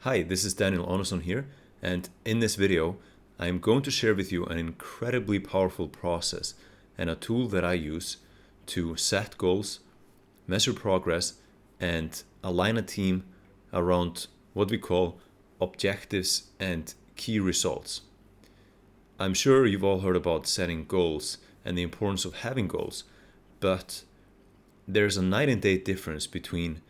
Hi, this is Audunsson here, and in this video, I am going to share with you an incredibly powerful process and a tool that I use to set goals, measure progress, and align a team around what we call objectives and key results. I'm sure you've all heard about setting goals and the importance of having goals, but there's a night and day difference between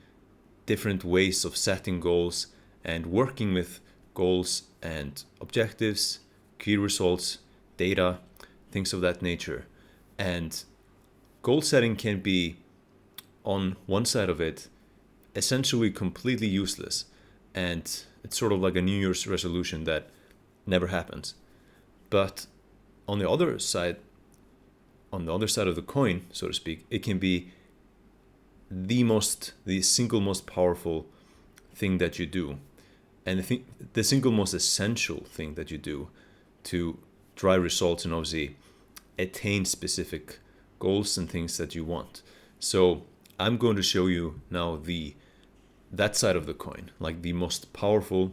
different ways of setting goals and working with goals and objectives, key results, data, things of that nature. And goal setting can be, on one side of it, essentially completely useless. And it's sort of like a New Year's resolution that never happens. But on the other side of the coin, so to speak, it can be the single most powerful thing that you do, and the single most essential thing that you do to drive results and obviously attain specific goals and things that you want. So I'm going to show you now that side of the coin, like the most powerful,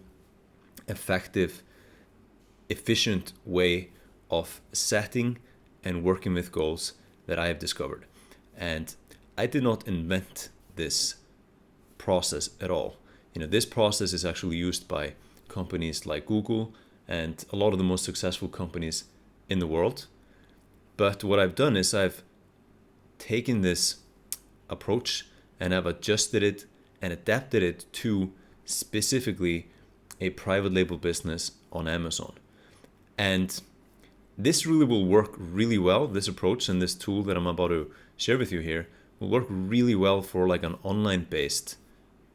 effective, efficient way of setting and working with goals that I have discovered. And I did not invent this process at all. This process is actually used by companies like Google and a lot of the most successful companies in the world. But what I've done is I've taken this approach and I've adjusted it and adapted it to specifically a private label business on Amazon. And this really will work really well. This approach and this tool that I'm about to share with you here will work really well for like an online based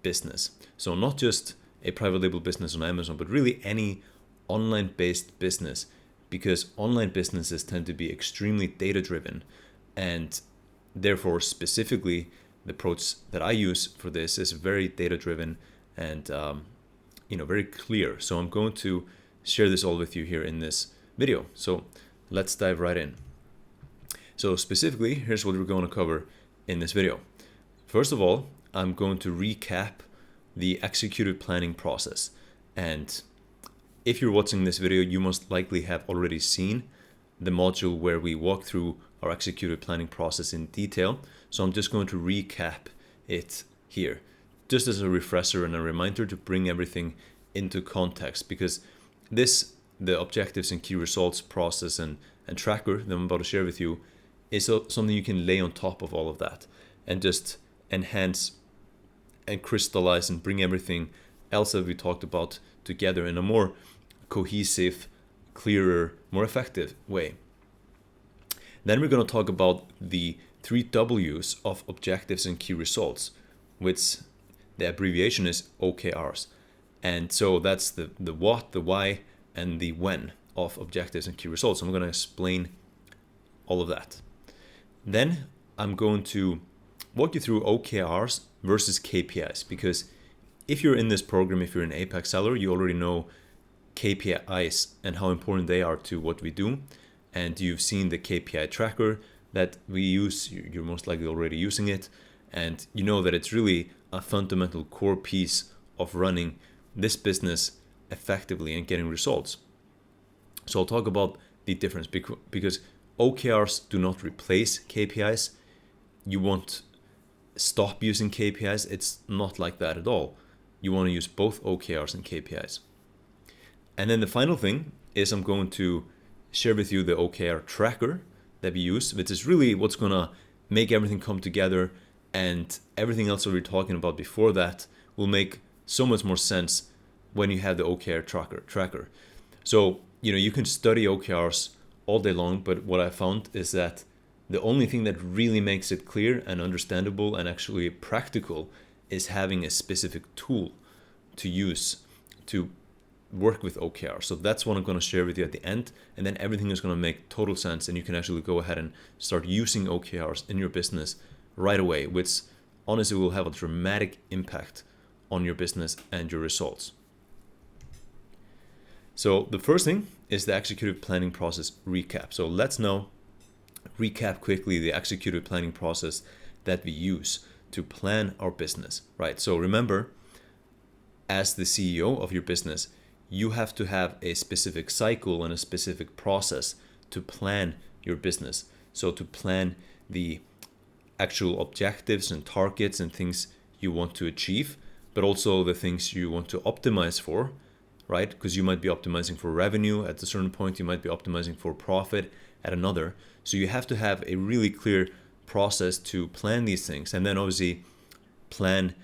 business. So not just a private label business on Amazon, but really any online based business, because online businesses tend to be extremely data driven, and therefore specifically the approach that I use for this is very data driven and very clear. So I'm going to share this all with you here in this video. So let's dive right in. So specifically, here's what we're going to cover in this video. First of all, I'm going to recap the executive planning process. And if you're watching this video, you most likely have already seen the module where we walk through our executive planning process in detail. So I'm just going to recap it here, just as a refresher and a reminder to bring everything into context, because the objectives and key results process and tracker that I'm about to share with you is something you can lay on top of all of that and just enhance and crystallize and bring everything else that we talked about together in a more cohesive, clearer, more effective way. Then we're going to talk about the 3 W's of objectives and key results, which the abbreviation is OKRs. And so that's the what, the why, and the when of objectives and key results. I'm going to explain all of that. Then I'm going to walk you through OKRs versus KPIs, because if you're in this program, if you're an Apex seller, you already know KPIs and how important they are to what we do. And you've seen the KPI tracker that we use. You're most likely already using it. And you know that it's really a fundamental core piece of running this business effectively and getting results. So I'll talk about the difference, because OKRs do not replace KPIs. You won't stop using KPIs. It's not like that at all. You want to use both OKRs and KPIs. And then the final thing is I'm going to share with you the OKR tracker that we use, which is really what's going to make everything come together, and everything else that we're talking about before that will make so much more sense when you have the OKR tracker. So, you can study OKRs all day long, but what I found is that the only thing that really makes it clear and understandable and actually practical is having a specific tool to use to work with OKR. So that's what I'm going to share with you at the end, and then everything is going to make total sense, and you can actually go ahead and start using OKRs in your business right away, which honestly will have a dramatic impact on your business and your results. So the first thing is the executive planning process recap. So let's now recap quickly the executive planning process that we use to plan our business, right? So remember, as the CEO of your business, you have to have a specific cycle and a specific process to plan your business. So to plan the actual objectives and targets and things you want to achieve, but also the things you want to optimize for, right? Because you might be optimizing for revenue at a certain point, you might be optimizing for profit at another. So you have to have a really clear process to plan these things, and then obviously plan,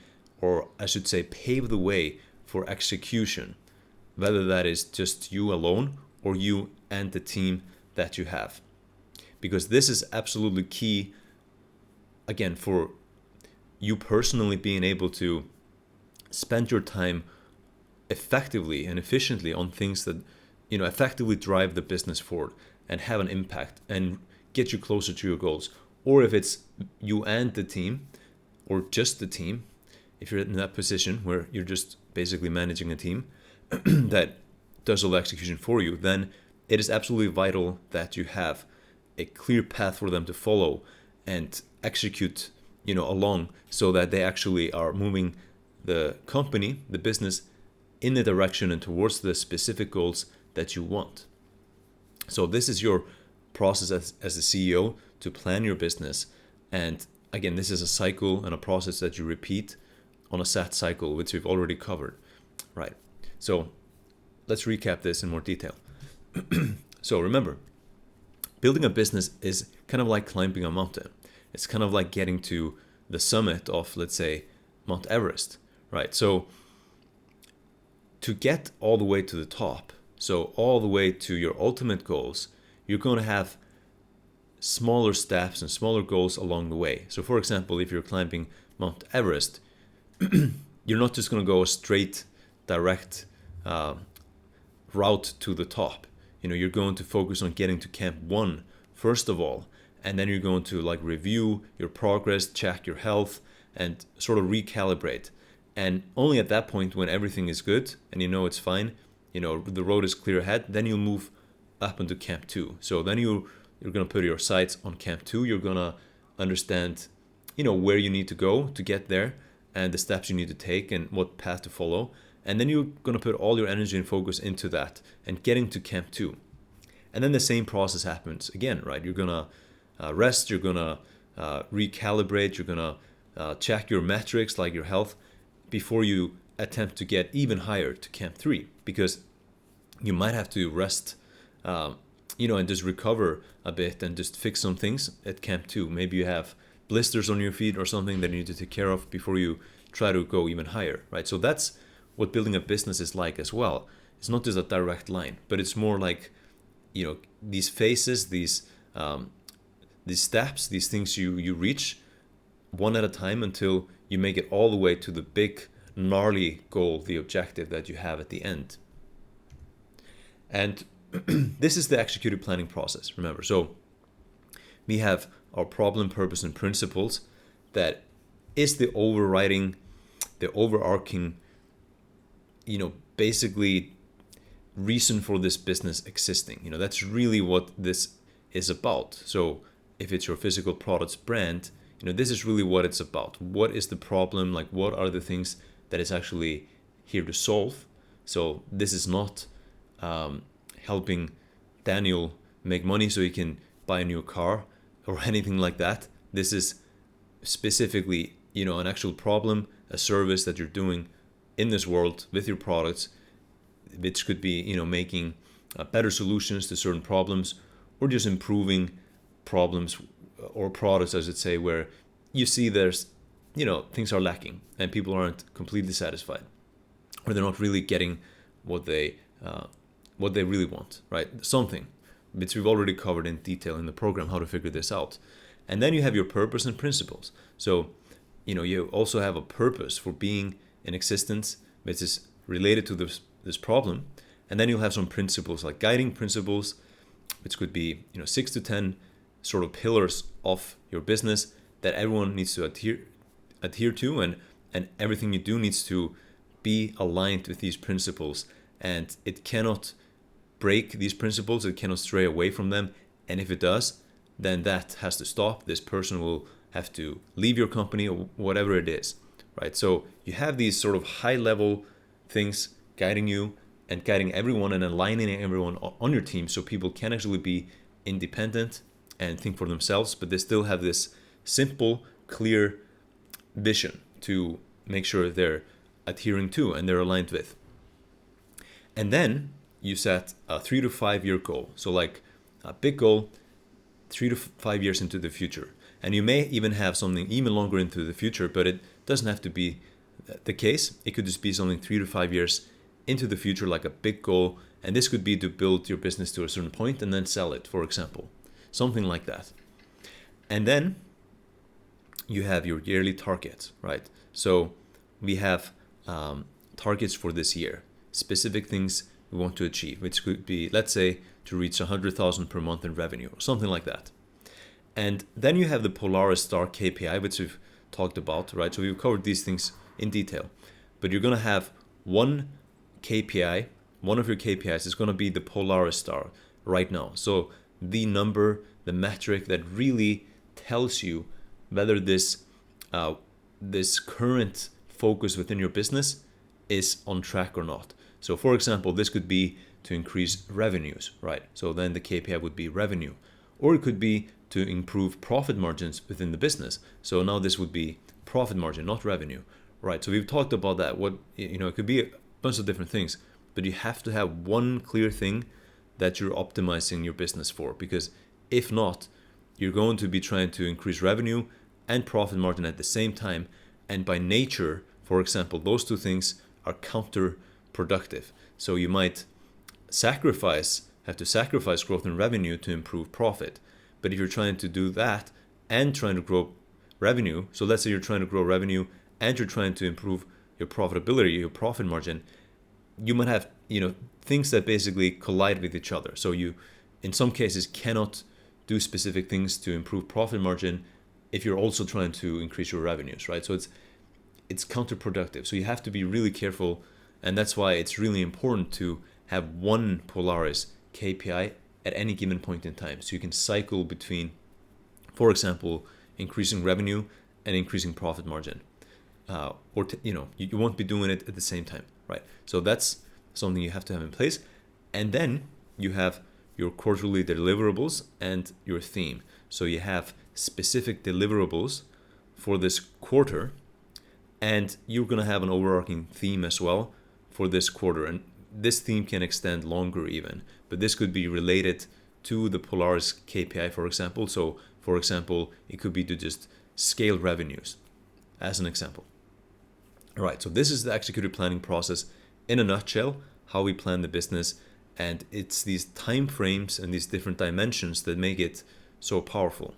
or I should say pave the way for execution, whether that is just you alone or you and the team that you have. Because this is absolutely key, again, for you personally being able to spend your time effectively and efficiently on things that, effectively drive the business forward and have an impact and get you closer to your goals. Or if it's you and the team, or just the team, if you're in that position where you're just basically managing a team that does all the execution for you, then it is absolutely vital that you have a clear path for them to follow and execute, along, so that they actually are moving the company, the business, in the direction and towards the specific goals that you want. So this is your process as a CEO to plan your business. And again, this is a cycle and a process that you repeat on a set cycle, which we've already covered, right? So let's recap this in more detail. So remember, building a business is kind of like climbing a mountain. It's kind of like getting to the summit of, let's say, Mount Everest, right? So to get all the way to the top, so all the way to your ultimate goals, you're going to have smaller steps and smaller goals along the way. So for example, if you're climbing Mount Everest, you're not just going to go a straight, direct route to the top. You're going to focus on getting to Camp 1 first of all, and then you're going to review your progress, check your health, and sort of recalibrate. And only at that point, when everything is good and it's fine, the road is clear ahead, then you'll move up into Camp 2. So then you're going to put your sights on Camp 2. You're going to understand, where you need to go to get there and the steps you need to take and what path to follow. And then you're going to put all your energy and focus into that and getting to Camp 2. And then the same process happens again, right? You're going to rest, you're going to recalibrate, you're going to check your metrics like your health before you attempt to get even higher to Camp 3, because you might have to rest, and just recover a bit and just fix some things at Camp 2. Maybe you have blisters on your feet or something that you need to take care of before you try to go even higher, right? So that's what building a business is like as well. It's not just a direct line, but it's more like, these phases, these steps, these things you reach one at a time until you make it all the way to the big, gnarly goal, the objective that you have at the end. And this is the executive planning process, remember. So we have our problem, purpose, and principles that is the overarching, basically reason for this business existing. That's really what this is about. So if it's your physical products brand, this is really what it's about. What is the problem? What are the things that it's actually here to solve? So this is not helping Daniel make money so he can buy a new car or anything like that. This is specifically, an actual problem, a service that you're doing in this world with your products, which could be, making better solutions to certain problems, or just improving problems or products, I should say, where you see there's, things are lacking and people aren't completely satisfied, or they're not really getting what they really want, right? Something which we've already covered in detail in the program, how to figure this out. And then you have your purpose and principles. So, you also have a purpose for being in existence, which is related to this problem. And then you'll have some principles, like guiding principles, which could be 6 to 10 sort of pillars of your business that everyone needs to adhere to, and everything you do needs to be aligned with these principles. And it cannot break these principles, it cannot stray away from them. And if it does, then that has to stop. This person will have to leave your company or whatever it is, right? So you have these sort of high level things, guiding you and guiding everyone and aligning everyone on your team so people can actually be independent and think for themselves, but they still have this simple, clear vision to make sure they're adhering to and they're aligned with. And then you set a 3 to 5 year goal. So like a big goal, 3 to 5 years into the future. And you may even have something even longer into the future, but it doesn't have to be the case. It could just be something 3 to 5 years into the future, like a big goal. And this could be to build your business to a certain point and then sell it, for example. Something like that. And then you have your yearly targets, right? So we have targets for this year, specific things we want to achieve, which could be, let's say, to reach 100,000 per month in revenue, or something like that. And then you have the Polaris Star KPI, which we've talked about, right? So we've covered these things in detail. But you're going to have one KPI, one of your KPIs is going to be the Polaris Star right now. So the number, the metric that really tells you whether this current focus within your business is on track or not. So for example, this could be to increase revenues, right? So then the KPI would be revenue. Or it could be to improve profit margins within the business. So now this would be profit margin, not revenue, right? So we've talked about that. It could be a bunch of different things, but you have to have one clear thing that you're optimizing your business for, because if not, you're going to be trying to increase revenue and profit margin at the same time. And by nature, for example, those two things are counterproductive. So you might have to sacrifice growth in revenue to improve profit. But if you're trying to do that and trying to grow revenue, so let's say you're trying to grow revenue and you're trying to improve your profitability, your profit margin, you might have, things that basically collide with each other. So you, in some cases, cannot do specific things to improve profit margin if you're also trying to increase your revenues, right? So it's counterproductive. So you have to be really careful, and that's why it's really important to have one Polaris KPI at any given point in time. So you can cycle between, for example, increasing revenue and increasing profit margin. You won't be doing it at the same time, right? So that's something you have to have in place. And then you have your quarterly deliverables and your theme. So you have specific deliverables for this quarter, and you're going to have an overarching theme as well for this quarter. And this theme can extend longer even, but this could be related to the Polaris KPI, for example. So, for example, it could be to just scale revenues, as an example. All right, so this is the executive planning process in a nutshell, how we plan the business. And it's these time frames and these different dimensions that make it so powerful.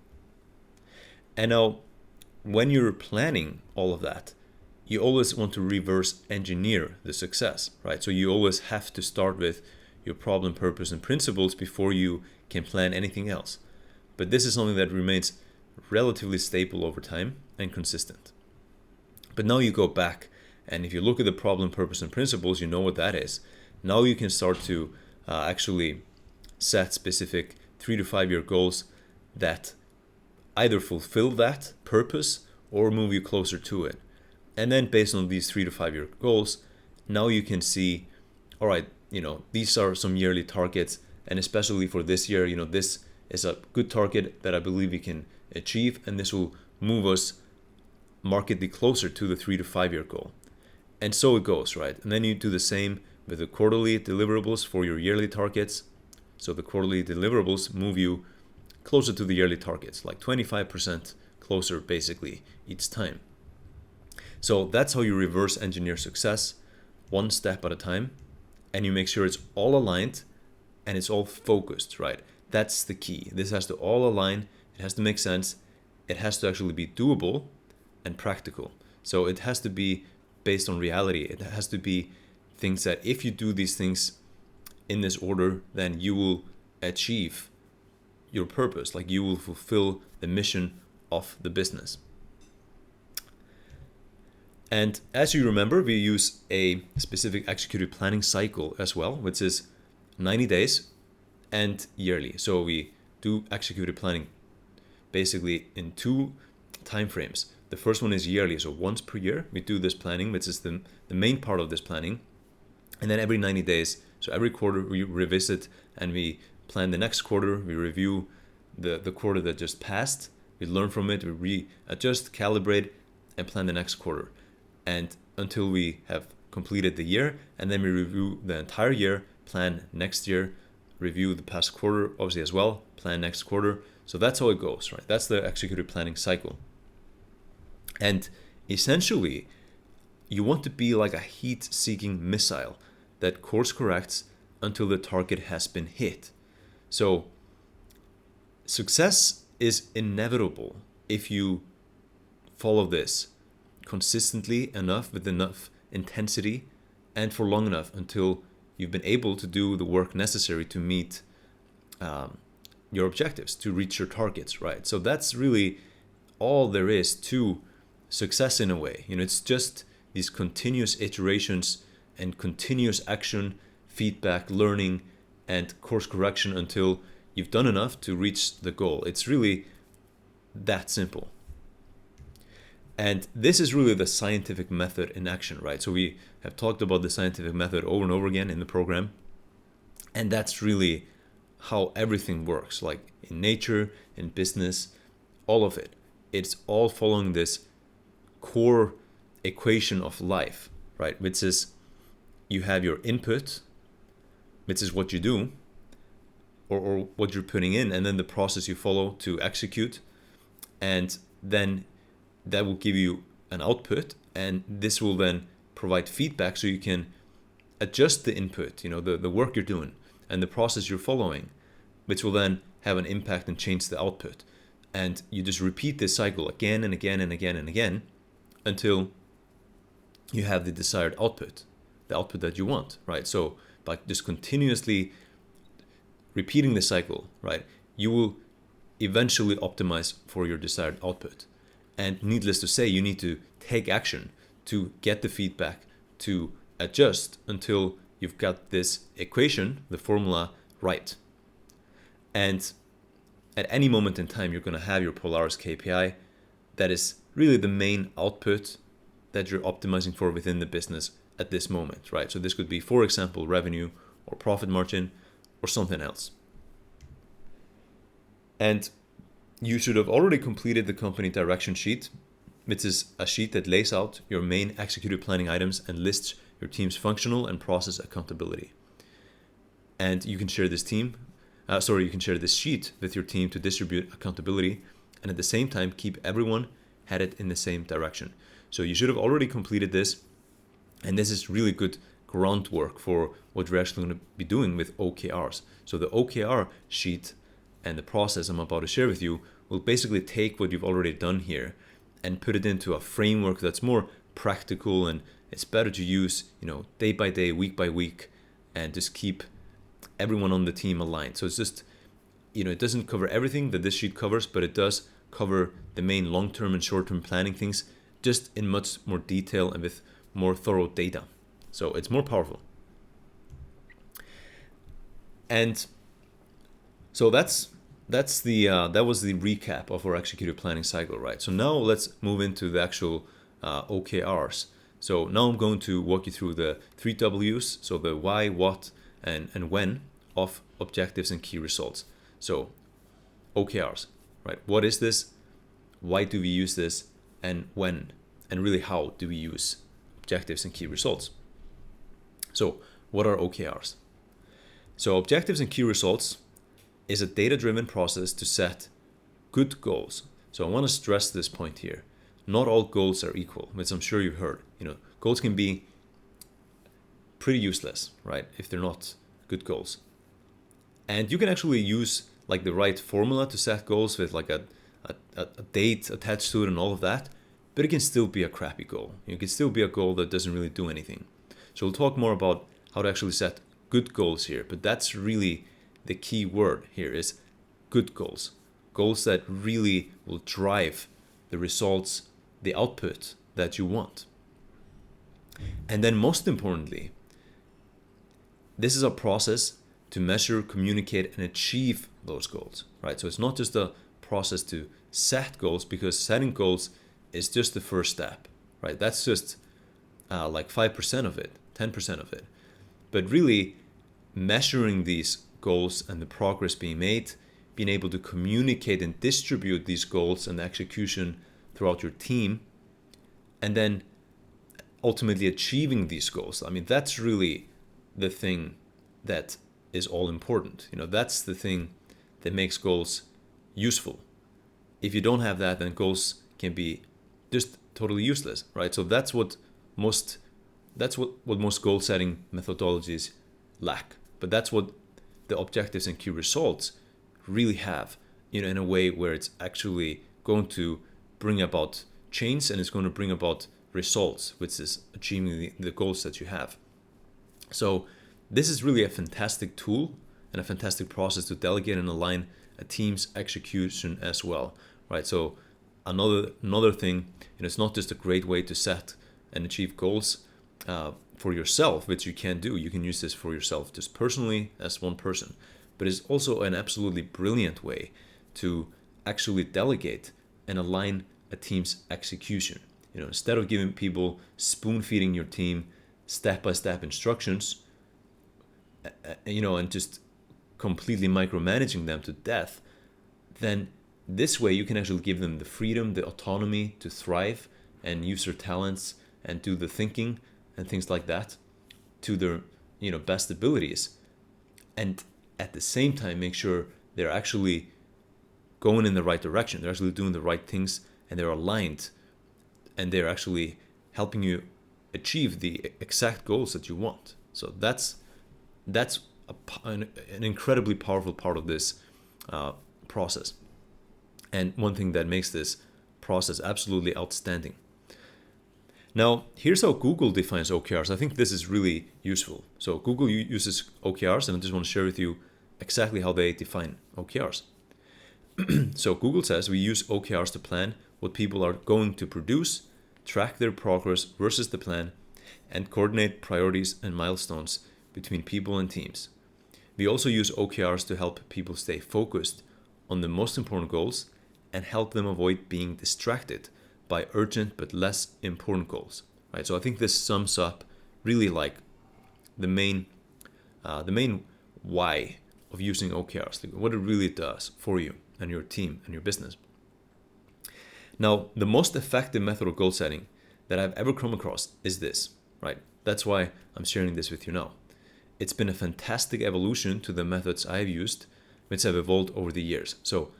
And now, when you're planning all of that, you always want to reverse engineer the success, right? So you always have to start with your problem, purpose, and principles before you can plan anything else. But this is something that remains relatively stable over time and consistent. But now you go back, and if you look at the problem, purpose, and principles, you know what that is. Now you can start to actually set specific 3 to 5 year goals that either fulfill that purpose or move you closer to it. And then based on these 3 to 5 year goals, now you can see, all right, these are some yearly targets. And especially for this year, this is a good target that I believe we can achieve. And this will move us markedly closer to the 3 to 5 year goal. And so it goes, right? And then you do the same with the quarterly deliverables for your yearly targets. So the quarterly deliverables move you closer to the yearly targets, like 25% closer basically each time. So that's how you reverse engineer success, one step at a time, and you make sure it's all aligned and it's all focused, right? That's the key. This has to all align, it has to make sense, it has to actually be doable and practical. So it has to be based on reality. It has to be things that if you do these things in this order, then you will achieve your purpose, like you will fulfill the mission of the business. And as you remember, we use a specific executive planning cycle as well, which is 90 days and yearly. So we do executive planning basically in 2 time frames. The first one is yearly, so once per year we do this planning, which is the main part of this planning. And then every 90 days, so every quarter we revisit and we plan the next quarter, we review the quarter that just passed, we learn from it, we readjust, calibrate, and plan the next quarter. And until we have completed the year, and then we review the entire year, plan next year, review the past quarter obviously as well, plan next quarter. So that's how it goes, right? That's the executive planning cycle. And essentially, you want to be like a heat-seeking missile that course corrects until the target has been hit. So success is inevitable if you follow this consistently enough, with enough intensity, and for long enough until you've been able to do the work necessary to meet your objectives, to reach your targets, right? So that's really all there is to success in a way. It's just these continuous iterations and continuous action, feedback, learning, and course correction until you've done enough to reach the goal. It's really that simple. And this is really the scientific method in action, right? So we have talked about the scientific method over and over again in the program. And that's really how everything works, like in nature, in business, all of it. It's all following this core equation of life, right? Which is you have your input, which is what you do, or what you're putting in, and then the process you follow to execute. And then that will give you an output, and this will then provide feedback so you can adjust the input, the work you're doing and the process you're following, which will then have an impact and change the output. And you just repeat this cycle again and again and again and again until you have the desired output, the output that you want, right? So by just continuously repeating the cycle, right, you will eventually optimize for your desired output. And needless to say, you need to take action to get the feedback, to adjust until you've got this equation, the formula, right. And at any moment in time, you're going to have your Polaris KPI that is really the main output that you're optimizing for within the business at this moment, right? So this could be, for example, revenue or profit margin or something else. And you should have already completed the company direction sheet, which is a sheet that lays out your main executive planning items and lists your team's functional and process accountability. And you can share this sheet with your team to distribute accountability, and at the same time keep everyone headed in the same direction. So you should have already completed this, and this is really good groundwork for what we're actually going to be doing with OKRs. So the OKR sheet and the process I'm about to share with you will basically take what you've already done here and put it into a framework that's more practical, and it's better to use, day by day, week by week, and just keep everyone on the team aligned. So it's just, it doesn't cover everything that this sheet covers, but it does cover the main long-term and short-term planning things just in much more detail and with more thorough data. So it's more powerful. And so that was the recap of our executive planning cycle, right? So now let's move into the actual OKRs. So now I'm going to walk you through the 3 W's, so the why, what, and when of objectives and key results. So OKRs, right? What is this? Why do we use this? And when? And really, how do we use objectives and key results? So what are OKRs? So objectives and key results is a data-driven process to set good goals. So I want to stress this point here. Not all goals are equal, which I'm sure you've heard. Goals can be pretty useless, right, if they're not good goals. And you can actually use like the right formula to set goals with like a date attached to it and all of that, but it can still be a crappy goal. It can still be a goal that doesn't really do anything. So we'll talk more about how to actually set good goals here, but that's really the key word here is good goals. Goals that really will drive the results, the output that you want. And then most importantly, this is a process to measure, communicate, and achieve those goals, right? So it's not just a process to set goals, because setting goals is just the first step, right? That's just like 5% of it, 10% of it. but really measuring these goals and the progress being made, being able to communicate and distribute these goals and the execution throughout your team, and then ultimately achieving these goals. I mean, that's really the thing that is all important. That's the thing that makes goals useful. If you don't have that, then goals can be just totally useless, right? So that's what most goal setting methodologies lack. But that's what the objectives and key results really have, in a way where it's actually going to bring about change and it's going to bring about results, which is achieving the goals that you have. So this is really a fantastic tool and a fantastic process to delegate and align a team's execution as well, right? So another thing, it's not just a great way to set and achieve goals for yourself, which you can do. You can use this for yourself just personally as one person, but it's also an absolutely brilliant way to actually delegate and align a team's execution. Instead of giving people spoon-feeding your team step-by-step instructions, and just completely micromanaging them to death, then this way you can actually give them the freedom, the autonomy to thrive and use their talents and do the thinking and things like that to their best abilities, and at the same time make sure they're actually going in the right direction. They're actually doing the right things and they're aligned and they're actually helping you achieve the exact goals that you want. So that's an incredibly powerful part of this process, and one thing that makes this process absolutely outstanding. Now, here's how Google defines OKRs. I think this is really useful. So Google uses OKRs, and I just want to share with you exactly how they define OKRs. So Google says we use OKRs to plan what people are going to produce, track their progress versus the plan, and coordinate priorities and milestones between people and teams. We also use OKRs to help people stay focused on the most important goals and help them avoid being distracted by urgent but less important goals. Right? So I think this sums up really like the main why of using OKRs, like what it really does for you and your team and your business. Now, the most effective method of goal setting that I've ever come across is this, right? That's why I'm sharing this with you now. It's been a fantastic evolution to the methods I've used, which have evolved over the years. So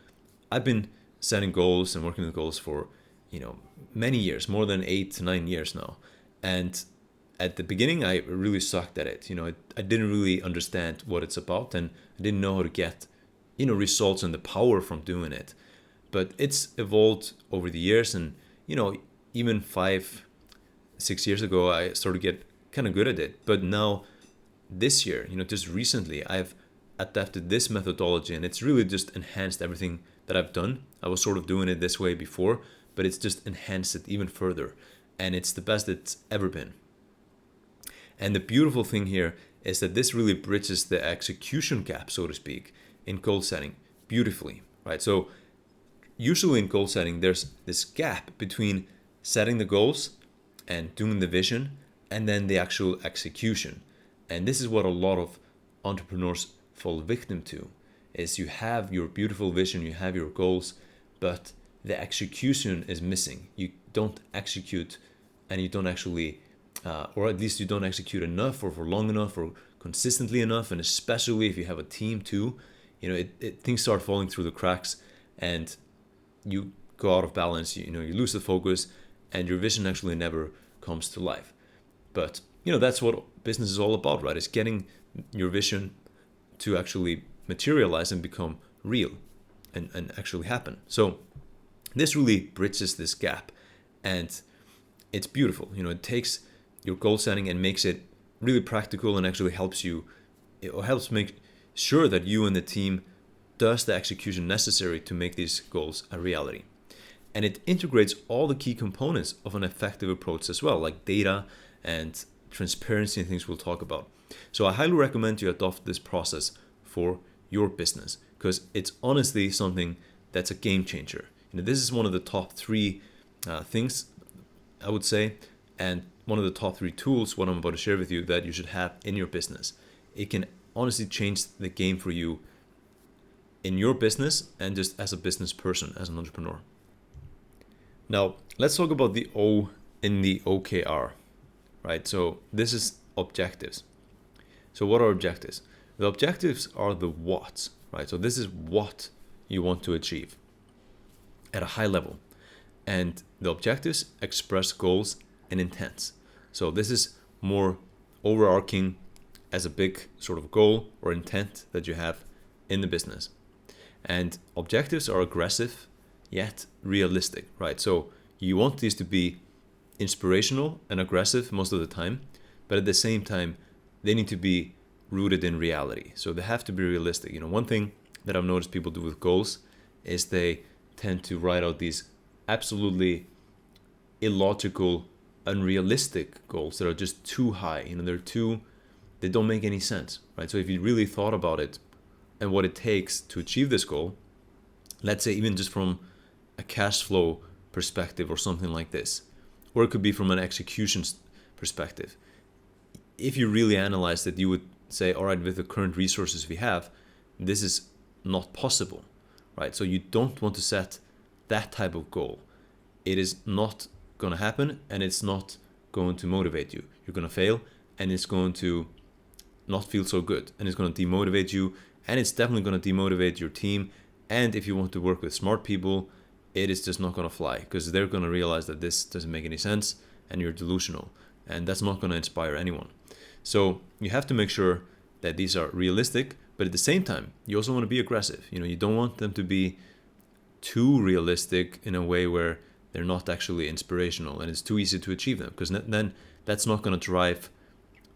I've been setting goals and working with goals for many years, more than 8 to 9 years now. And at the beginning, I really sucked at it. I didn't really understand what it's about, and I didn't know how to get results and the power from doing it. But it's evolved over the years, and even 5-6 years ago, I started to get kind of good at it. But now, this year, just recently, I've adapted this methodology, and it's really just enhanced everything that I've done. I was sort of doing it this way before, but it's just enhanced it even further, and it's the best it's ever been. And the beautiful thing here is that this really bridges the execution gap, so to speak, in goal setting beautifully, right? So usually in goal setting, there's this gap between setting the goals and doing the vision and then the actual execution. And this is what a lot of entrepreneurs fall victim to, is you have your beautiful vision, you have your goals, but the execution is missing. You don't execute, and you don't actually, or at least you don't execute enough or for long enough or consistently enough. And especially if you have a team too, things start falling through the cracks and you go out of balance, you lose the focus and your vision actually never comes to life. But, that's what business is all about, right? It's getting your vision to actually materialize and become real and actually happen. So this really bridges this gap, and it's beautiful. It takes your goal setting and makes it really practical and actually helps make sure that you and the team does the execution necessary to make these goals a reality. And it integrates all the key components of an effective approach as well, like data and transparency and things we'll talk about. So I highly recommend you adopt this process for your business, because it's honestly something that's a game changer. This is one of the top 3 things I would say, and one of the top 3 tools, what I'm about to share with you, that you should have in your business. It can honestly change the game for you in your business and just as a business person, as an entrepreneur. Now, let's talk about the O in the OKR, right? So this is objectives. So what are objectives? The objectives are the what, right? So this is what you want to achieve at a high level. And the objectives express goals and intents. So this is more overarching as a big sort of goal or intent that you have in the business. And objectives are aggressive yet realistic, right? So you want these to be inspirational and aggressive most of the time, but at the same time, they need to be rooted in reality. So they have to be realistic. One thing that I've noticed people do with goals is they tend to write out these absolutely illogical, unrealistic goals that are just too high. They don't make any sense, right? So if you really thought about it and what it takes to achieve this goal, let's say even just from a cash flow perspective or something like this, or it could be from an execution perspective. If you really analyze that, you would say, all right, with the current resources we have, this is not possible, right? So you don't want to set that type of goal. It is not going to happen, and it's not going to motivate you. You're going to fail, and it's going to not feel so good, and it's going to demotivate you, and it's definitely going to demotivate your team. And if you want to work with smart people, it is just not going to fly, because they're going to realize that this doesn't make any sense and you're delusional, and that's not going to inspire anyone. So you have to make sure that these are realistic, but at the same time, you also want to be aggressive. You don't want them to be too realistic in a way where they're not actually inspirational and it's too easy to achieve them, because then that's not going to drive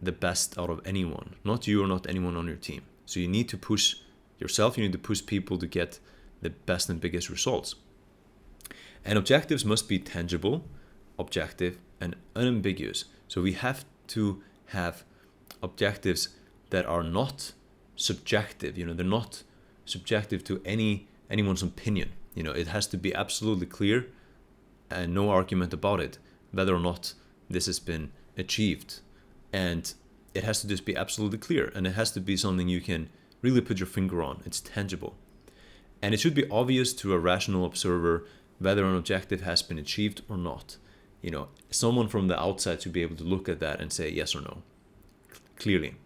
the best out of anyone, not you or not anyone on your team. So you need to push yourself, you need to push people to get the best and biggest results. And objectives must be tangible, objective, and unambiguous. So we have to have objectives that are not subjective. They're not subjective to anyone's opinion. It has to be absolutely clear and no argument about it, whether or not this has been achieved. And it has to just be absolutely clear, and it has to be something you can really put your finger on. It's tangible. And it should be obvious to a rational observer whether an objective has been achieved or not. Someone from the outside should be able to look at that and say yes or no, clearly.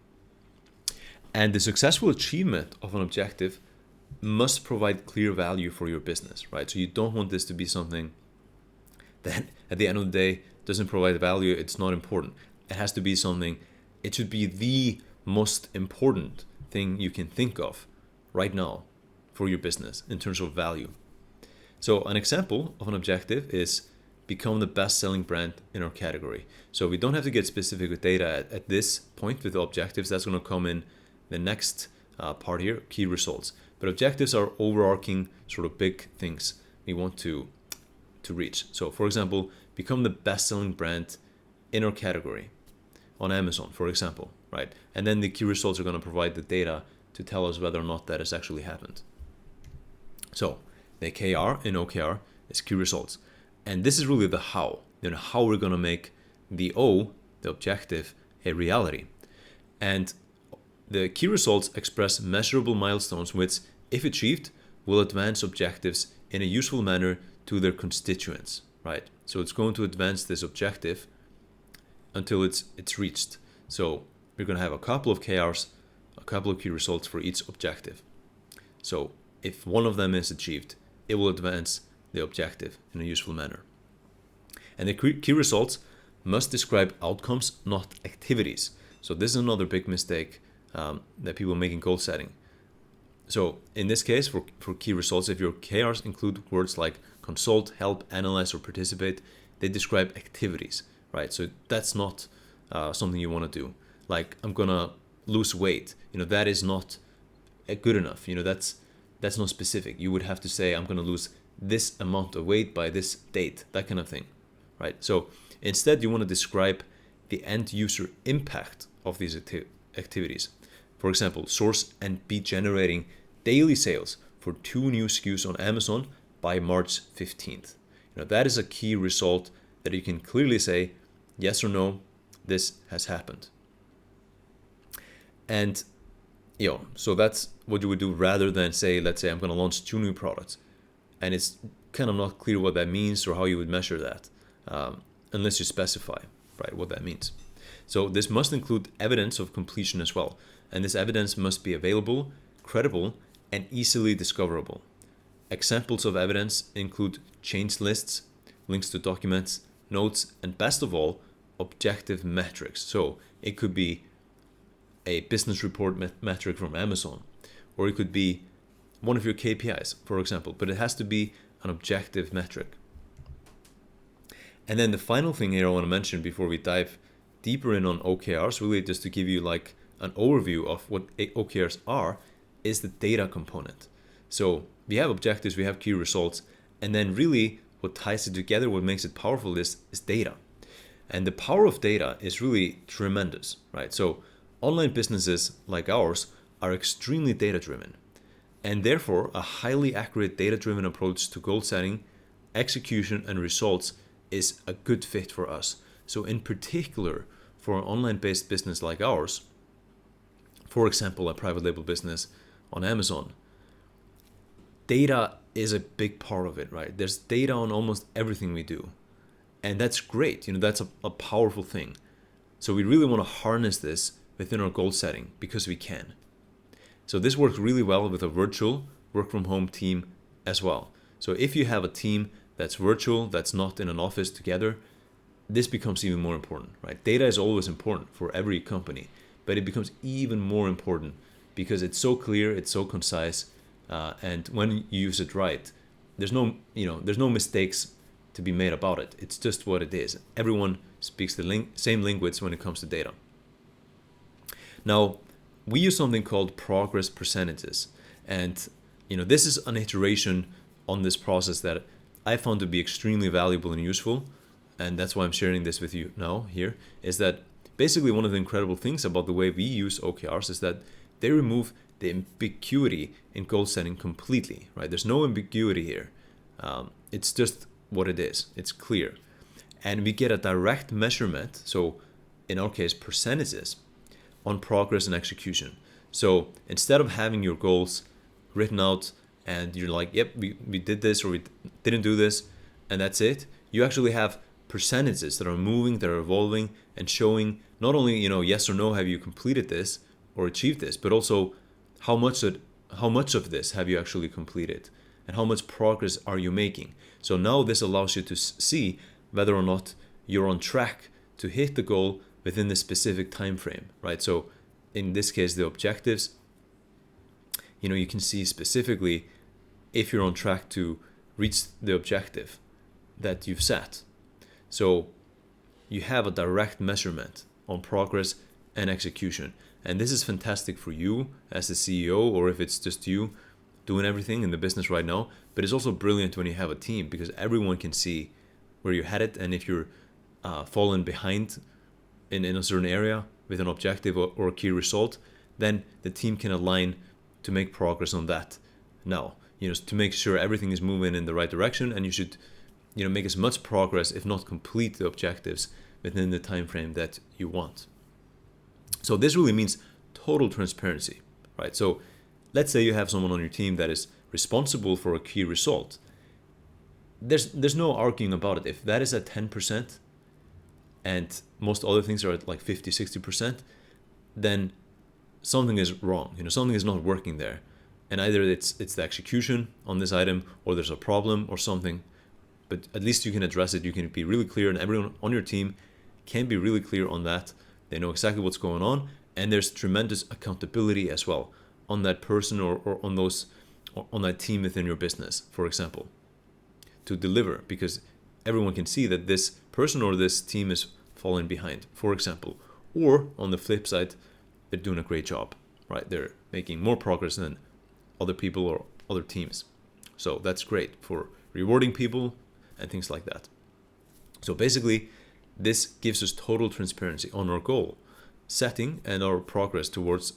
And the successful achievement of an objective must provide clear value for your business, right? So you don't want this to be something that at the end of the day doesn't provide value. It's not important. It has to be something, it should be the most important thing you can think of right now for your business in terms of value. So an example of an objective is become the best-selling brand in our category. So we don't have to get specific with data at this point with the objectives. That's going to come in the next part here, key results. But objectives are overarching sort of big things we want to reach. So for example, become the best-selling brand in our category on Amazon, for example, right? And then the key results are going to provide the data to tell us whether or not that has actually happened. So the KR in OKR is key results. And this is really the how, how we're going to make the O, the objective, a reality. And the key results express measurable milestones which, if achieved, will advance objectives in a useful manner to their constituents, right? So it's going to advance this objective until it's reached. So we're going to have a couple of KRs, a couple of key results for each objective. So if one of them is achieved, it will advance the objective in a useful manner. And the key results must describe outcomes, not activities. So this is another big mistake that people make in goal setting. So in this case, for key results, if your KRs include words like consult, help, analyze, or participate, they describe activities, right? So that's not something you want to do. Like, I'm gonna lose weight. That is not good enough. That's not specific. You would have to say, I'm gonna lose this amount of weight by this date, that kind of thing, right? So instead, you want to describe the end user impact of these activities. For example, source and be generating daily sales for 2 new SKUs on Amazon by March 15th. That is a key result that you can clearly say yes or no, this has happened. And so that's what you would do rather than say, let's say I'm going to launch 2 new products, and it's kind of not clear what that means or how you would measure that, unless you specify, right, what that means. So this must include evidence of completion as well, and this evidence must be available, credible, and easily discoverable. Examples of evidence include change lists, links to documents, notes, and best of all, objective metrics. So it could be a business report metric from Amazon, or it could be one of your KPIs, for example, but it has to be an objective metric. And then the final thing here I want to mention before we dive deeper in on OKRs, really just to give you like an overview of what OKRs are, is the data component. So we have objectives, we have key results, and then really what ties it together, what makes it powerful is data. And the power of data is really tremendous, right? So online businesses like ours are extremely data driven, and therefore a highly accurate data driven approach to goal setting, execution, and results is a good fit for us. So in particular, for an online based business like ours, for example, a private label business on Amazon, data is a big part of it, right? There's data on almost everything we do. And that's great. That's a powerful thing. So we really want to harness this within our goal setting because we can. So this works really well with a virtual work from home team as well. So if you have a team that's virtual, that's not in an office together, this becomes even more important, right? Data is always important for every company, but it becomes even more important because it's so clear, it's so concise, and when you use it right, there's no mistakes to be made about it. It's just what it is. Everyone speaks the same language when it comes to data. Now, we use something called progress percentages, and this is an iteration on this process that I found to be extremely valuable and useful, and that's why I'm sharing this with you now here, is that basically one of the incredible things about the way we use OKRs is that they remove the ambiguity in goal setting completely, right? There's no ambiguity here. It's just what it is. It's clear. And we get a direct measurement, so in our case, percentages, on progress and execution. So instead of having your goals written out and you're like, yep, we did this or we didn't do this, and that's it, you actually have percentages that are moving, that are evolving, and showing not only, yes or no, have you completed this or achieved this, but also how much of this have you actually completed and how much progress are you making. So now this allows you to see whether or not you're on track to hit the goal within the specific time frame, right? So in this case, the objectives, you can see specifically if you're on track to reach the objective that you've set. So you have a direct measurement on progress and execution. And this is fantastic for you as the CEO, or if it's just you doing everything in the business right now. But it's also brilliant when you have a team because everyone can see where you're headed. And if you're falling behind in a certain area with an objective or a key result, then the team can align to make progress on that now, to make sure everything is moving in the right direction, and you should make as much progress, if not complete the objectives within the time frame that you want. So this really means total transparency, right? So let's say you have someone on your team that is responsible for a key result. There's no arguing about it. If that is at 10% and most other things are at like 50, 60%, then something is wrong. Something is not working there. And either it's the execution on this item, or there's a problem or something. But at least you can address it. You can be really clear, and everyone on your team can be really clear on that. They know exactly what's going on, and there's tremendous accountability as well on that person or on that team within your business, for example, to deliver, because everyone can see that this person or this team is falling behind, for example. Or on the flip side, they're doing a great job, right? They're making more progress than other people or other teams. So that's great for rewarding people and things like that. So basically, this gives us total transparency on our goal setting and our progress towards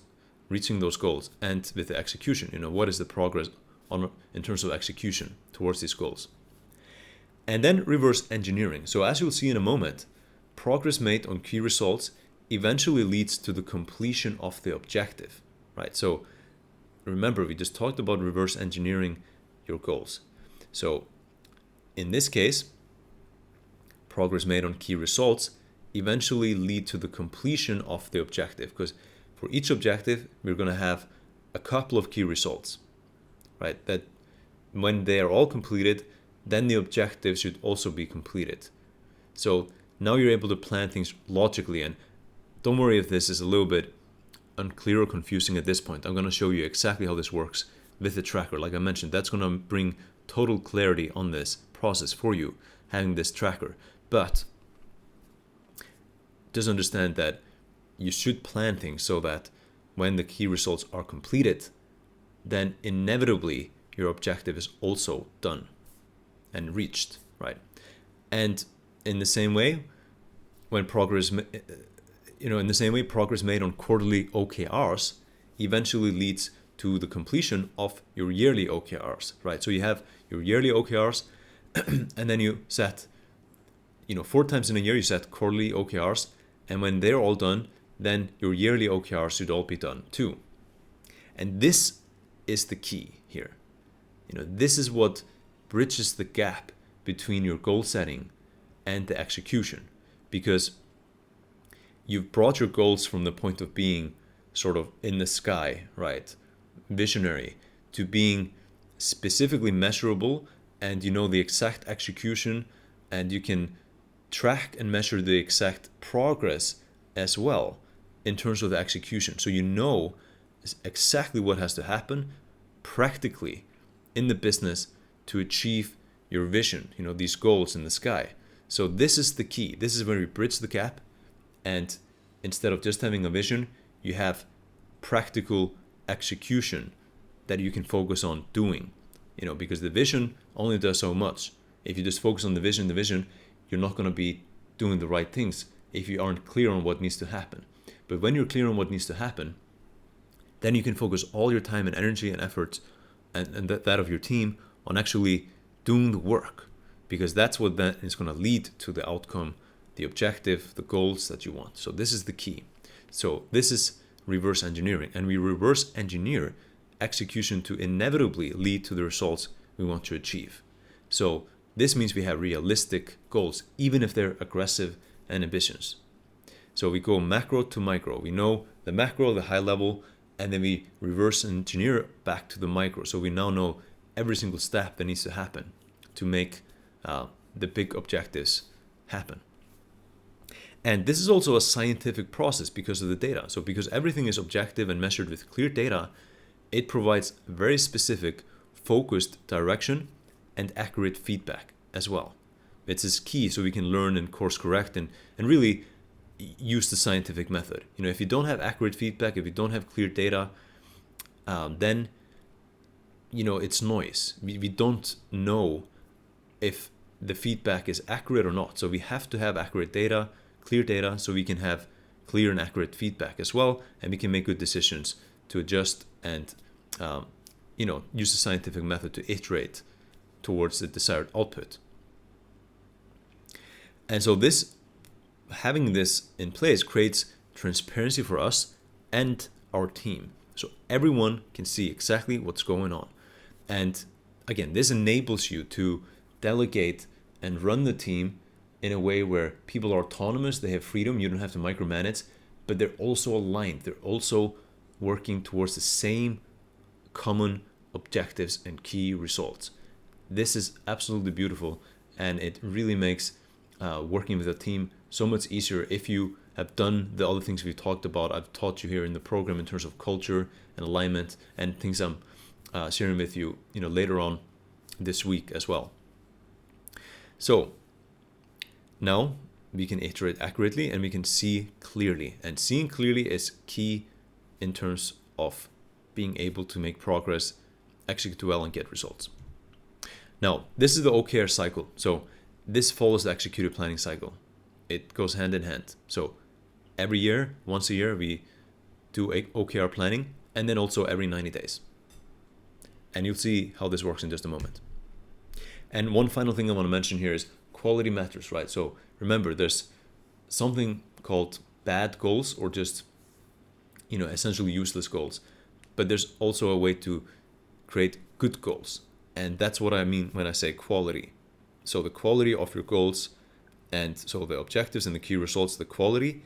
reaching those goals, and with the execution, what is the progress in terms of execution towards these goals. And then reverse engineering. So as you'll see in a moment, progress made on key results eventually leads to the completion of the objective, right? So remember, we just talked about reverse engineering your goals. So in this case, progress made on key results eventually lead to the completion of the objective, because for each objective, we're going to have a couple of key results, right? That when they are all completed, then the objective should also be completed. So now you're able to plan things logically, and don't worry if this is a little bit unclear or confusing at this point. I'm going to show you exactly how this works with the tracker. Like I mentioned, that's going to bring total clarity on this process for you, having this tracker. But just understand that you should plan things so that when the key results are completed, then inevitably your objective is also done and reached, right? And in the same way, when progress, in the same way, progress made on quarterly OKRs eventually leads to the completion of your yearly OKRs, right? So you have your yearly OKRs, and then you set, 4 times in a year you set quarterly OKRs, and when they're all done, then your yearly OKRs should all be done too. And this is the key here. This is what bridges the gap between your goal setting and the execution, because you've brought your goals from the point of being sort of in the sky, right, visionary, to being specifically measurable, and the exact execution, and you can track and measure the exact progress as well in terms of the execution. So you know exactly what has to happen practically in the business to achieve your vision, these goals in the sky. So this is the key. This is where we bridge the gap, and instead of just having a vision, you have practical execution that you can focus on doing, because the vision only does so much. If you just focus on the vision, you're not going to be doing the right things if you aren't clear on what needs to happen. But when you're clear on what needs to happen, then you can focus all your time and energy and efforts and that of your team on actually doing the work, because that's what then is going to lead to the outcome, the objective, the goals that you want. So this is the key. So this is reverse engineering, and we reverse engineer execution to inevitably lead to the results we want to achieve. So this means we have realistic goals, even if they're aggressive and ambitious. So we go macro to micro. We know the macro, the high level, and then we reverse engineer back to the micro. So we now know every single step that needs to happen to make the big objectives happen. And this is also a scientific process because of the data. So because everything is objective and measured with clear data, it provides very specific, focused direction and accurate feedback as well. It's is key so we can learn and course correct and really use the scientific method. If you don't have accurate feedback, if you don't have clear data, then it's noise. We don't know if the feedback is accurate or not. So we have to have accurate data, clear data, so we can have clear and accurate feedback as well, and we can make good decisions to adjust and use the scientific method to iterate towards the desired output. And so having this in place creates transparency for us and our team, so everyone can see exactly what's going on. And again, this enables you to delegate and run the team in a way where people are autonomous, they have freedom, you don't have to micromanage, but they're also aligned. They're also working towards the same common objectives and key results. This is absolutely beautiful, and it really makes working with a team so much easier if you have done the other things we've talked about. I've taught you here in the program in terms of culture and alignment and things I'm sharing with you, later on this week as well. So now we can iterate accurately and we can see clearly. And seeing clearly is key in terms of being able to make progress, execute well, and get results. Now, this is the OKR cycle. So this follows the executive planning cycle. It goes hand in hand. So every year, once a year, we do OKR planning, and then also every 90 days. And you'll see how this works in just a moment. And one final thing I want to mention here is quality matters, right? So remember, there's something called bad goals or just, essentially useless goals. But there's also a way to create good goals. And that's what I mean when I say quality. So the quality of your goals, and so the objectives and the key results, the quality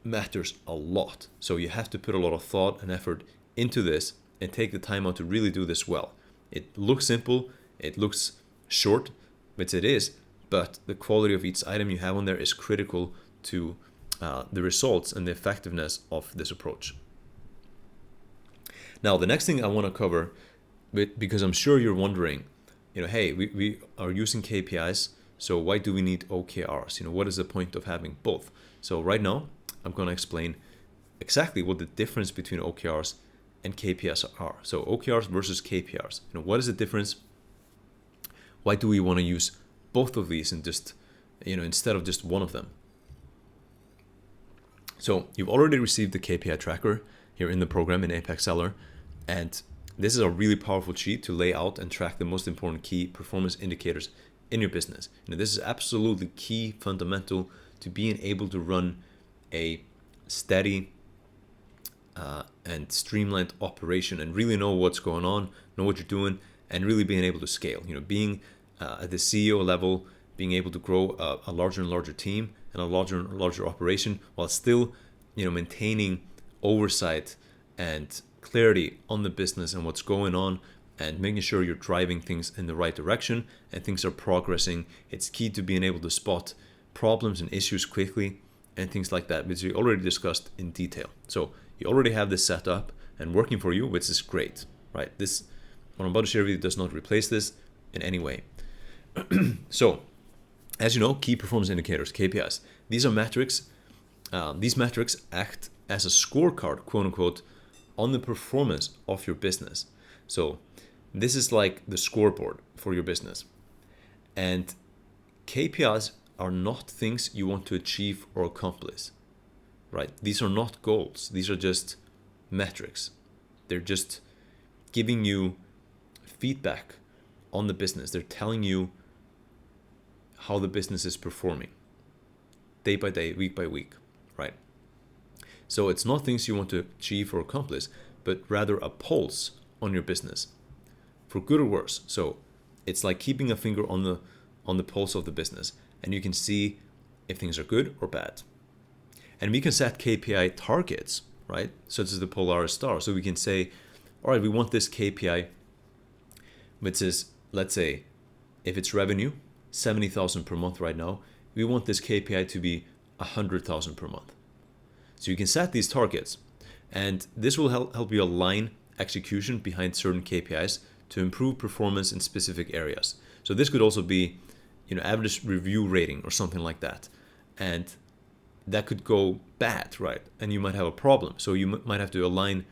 matters a lot. So you have to put a lot of thought and effort into this and take the time out to really do this well. It looks simple, it looks short, which it is, but the quality of each item you have on there is critical to the results and the effectiveness of this approach. Now, the next thing I want to cover, because I'm sure you're wondering, hey, we are using KPIs, so why do we need OKRs? What is the point of having both? So right now, I'm going to explain exactly what the difference between OKRs and KPIs are. So OKRs versus KPIs. What is the difference? Why do we want to use both of these and just, instead of just one of them? So you've already received the KPI tracker here in the program in Apex Seller, and this is a really powerful sheet to lay out and track the most important key performance indicators in your business. This is absolutely key, fundamental to being able to run a steady and streamlined operation and really know what's going on, know what you're doing, and really being able to scale. Being at the CEO level, being able to grow a larger and larger team and a larger and larger operation while still, maintaining oversight and clarity on the business and what's going on, and making sure you're driving things in the right direction and things are progressing. It's key to being able to spot problems and issues quickly and things like that, which we already discussed in detail. So you already have this set up and working for you, which is great, right? This, what I'm about to share with you, does not replace this in any way. So, as you know, key performance indicators, KPIs, these are metrics. These metrics act as a scorecard, quote unquote, on the performance of your business. So this is like the scoreboard for your business. And KPIs are not things you want to achieve or accomplish, right? These are not goals. These are just metrics. They're just giving you feedback on the business. They're telling you how the business is performing day by day, week by week, right? So it's not things you want to achieve or accomplish, but rather a pulse on your business, for good or worse. So it's like keeping a finger on the pulse of the business, and you can see if things are good or bad. And we can set KPI targets, right? Such as the Polaris star. So we can say, all right, we want this KPI, which is, let's say, if it's revenue, 70,000 per month right now, we want this KPI to be 100,000 per month. So you can set these targets, and this will help you align execution behind certain KPIs to improve performance in specific areas. So this could also be, average review rating or something like that. And that could go bad, right? And you might have a problem. So you might have to align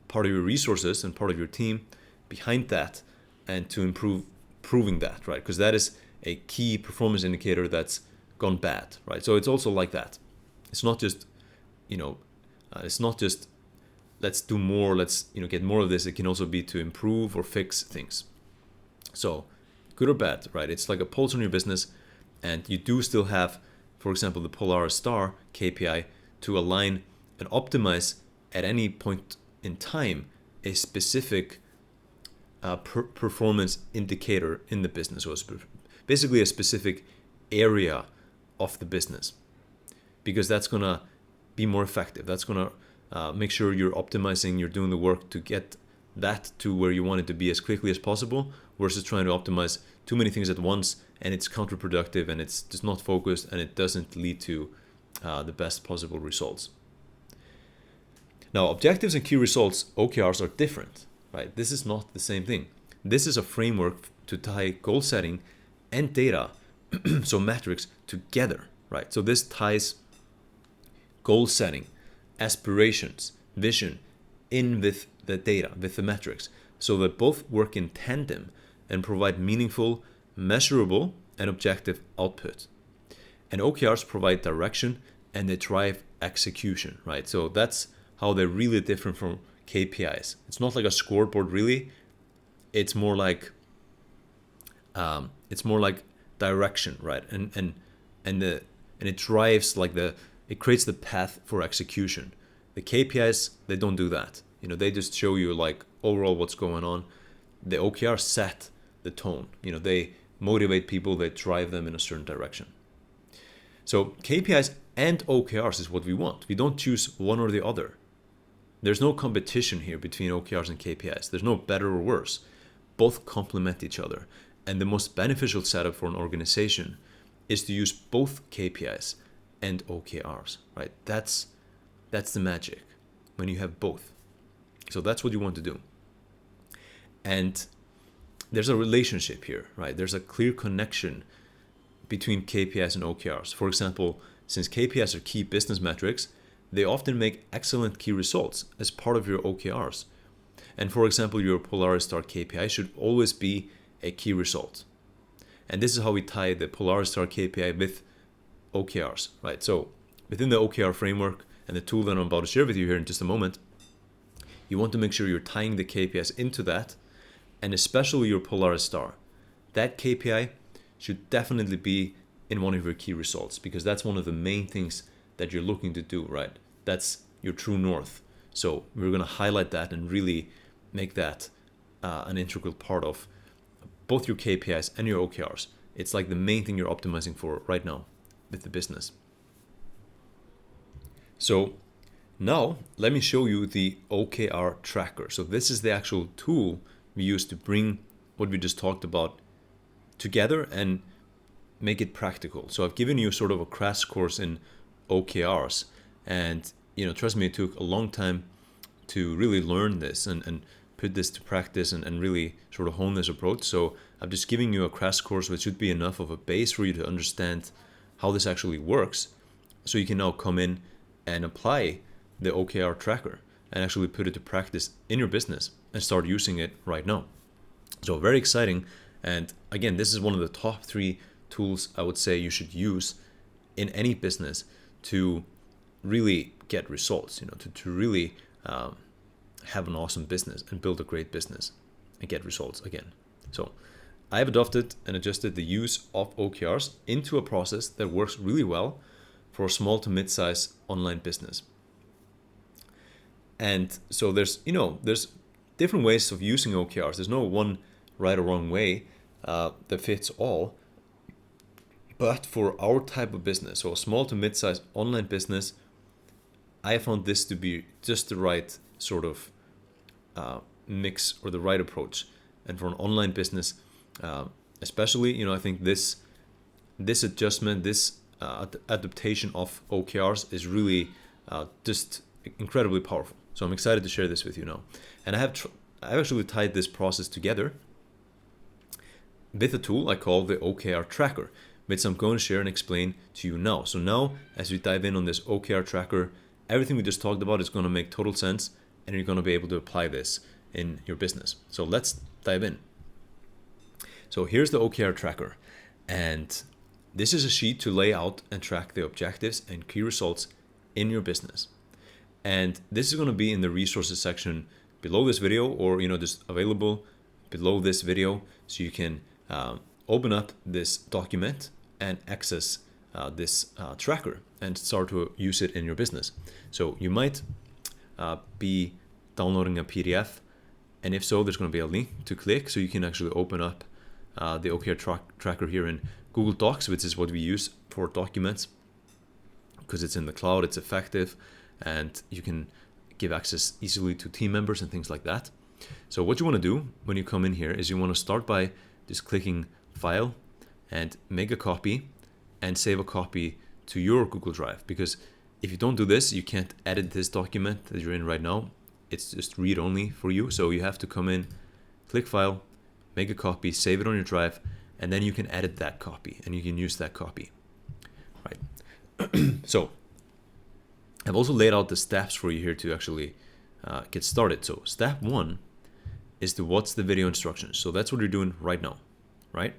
part of your resources and part of your team behind that and to improving that, right? Because that is a key performance indicator that's gone bad, right? So it's also like that. It's not just, let's do more, let's get more of this. It can also be to improve or fix things. So good or bad, right? It's like a pulse on your business, and you do still have, for example, the Polaris star KPI to align and optimize at any point in time a specific performance indicator in the business, or basically a specific area of the business, because that's going to be more effective. That's going to make sure you're optimizing, you're doing the work to get that to where you want it to be as quickly as possible, versus trying to optimize too many things at once, and it's counterproductive and it's just not focused, and it doesn't lead to the best possible results. Now, objectives and key results, OKRs, are different, right? This is not the same thing. This is a framework to tie goal setting and data, so metrics, together, right? So this ties goal setting, aspirations, vision in with the data, with the metrics, so that both work in tandem and provide meaningful, measurable, and objective output. And OKRs provide direction and they drive execution, right? So that's how they're really different from KPIs. It's not like a scoreboard, really. It's more like direction, right? And the and it drives it creates the path for execution. The KPIs, they don't do that. They just show you like overall what's going on. The OKRs set the tone. They motivate people, they drive them in a certain direction. So KPIs and OKRs is what we want. We don't choose one or the other. There's no competition here between OKRs and KPIs. There's no better or worse. Both complement each other. And the most beneficial setup for an organization is to use both KPIs and OKRs, right? That's the magic when you have both. So that's what you want to do. And there's a relationship here, right? There's a clear connection between KPIs and OKRs. For example, since KPIs are key business metrics, they often make excellent key results as part of your OKRs. And for example, your Polaris Star KPI should always be a key result. And this is how we tie the Polaris Star KPI with OKRs, right? So within the OKR framework and the tool that I'm about to share with you here in just a moment, you want to make sure you're tying the KPIs into that, and especially your Polaris Star. That KPI should definitely be in one of your key results, because that's one of the main things that you're looking to do, right? That's your true north. So we're going to highlight that and really make that an integral part of both your KPIs and your OKRs. It's like the main thing you're optimizing for right now with the business. So now let me show you the OKR tracker. So this is the actual tool we use to bring what we just talked about together and make it practical. So I've given you sort of a crash course in OKRs, and trust me, it took a long time to really learn this and put this to practice and really sort of hone this approach. So I'm just giving you a crash course, which should be enough of a base for you to understand how this actually works, so you can now come in and apply the OKR tracker and actually put it to practice in your business and start using it right now. So very exciting. And again, this is one of the top 3 tools I would say you should use in any business to really get results, to really have an awesome business and build a great business and get results again. So I have adopted and adjusted the use of OKRs into a process that works really well for a small to mid-size online business. And so there's different ways of using OKRs. There's no one right or wrong way that fits all. But for our type of business, so a small to mid-size online business, I found this to be just the right sort of mix or the right approach. And for an online business, especially, I think this adjustment, this adaptation of OKRs is really just incredibly powerful. So I'm excited to share this with you now. And I've actually tied this process together with a tool I call the OKR tracker, which I'm going to share and explain to you now. So now, as we dive in on this OKR tracker, everything we just talked about is going to make total sense, and you're going to be able to apply this in your business. So let's dive in. So here's the OKR tracker, and this is a sheet to lay out and track the objectives and key results in your business. And this is going to be in the resources section below this video, or just available below this video, so you can open up this document and access this tracker and start to use it in your business. So you might be downloading a PDF, and if so, there's going to be a link to click so you can actually open up the OKR tracker here in Google Docs, which is what we use for documents because it's in the cloud, it's effective, and you can give access easily to team members and things like that. So what you want to do when you come in here is you want to start by just clicking File and make a copy and save a copy to your Google Drive, because if you don't do this, you can't edit this document that you're in right now. It's just read only for you. So you have to come in, click File, make a copy, save it on your drive, and then you can edit that copy and you can use that copy. Right. So I've also laid out the steps for you here to actually get started. So step 1 is to watch the video instructions. So that's what you're doing right now, right?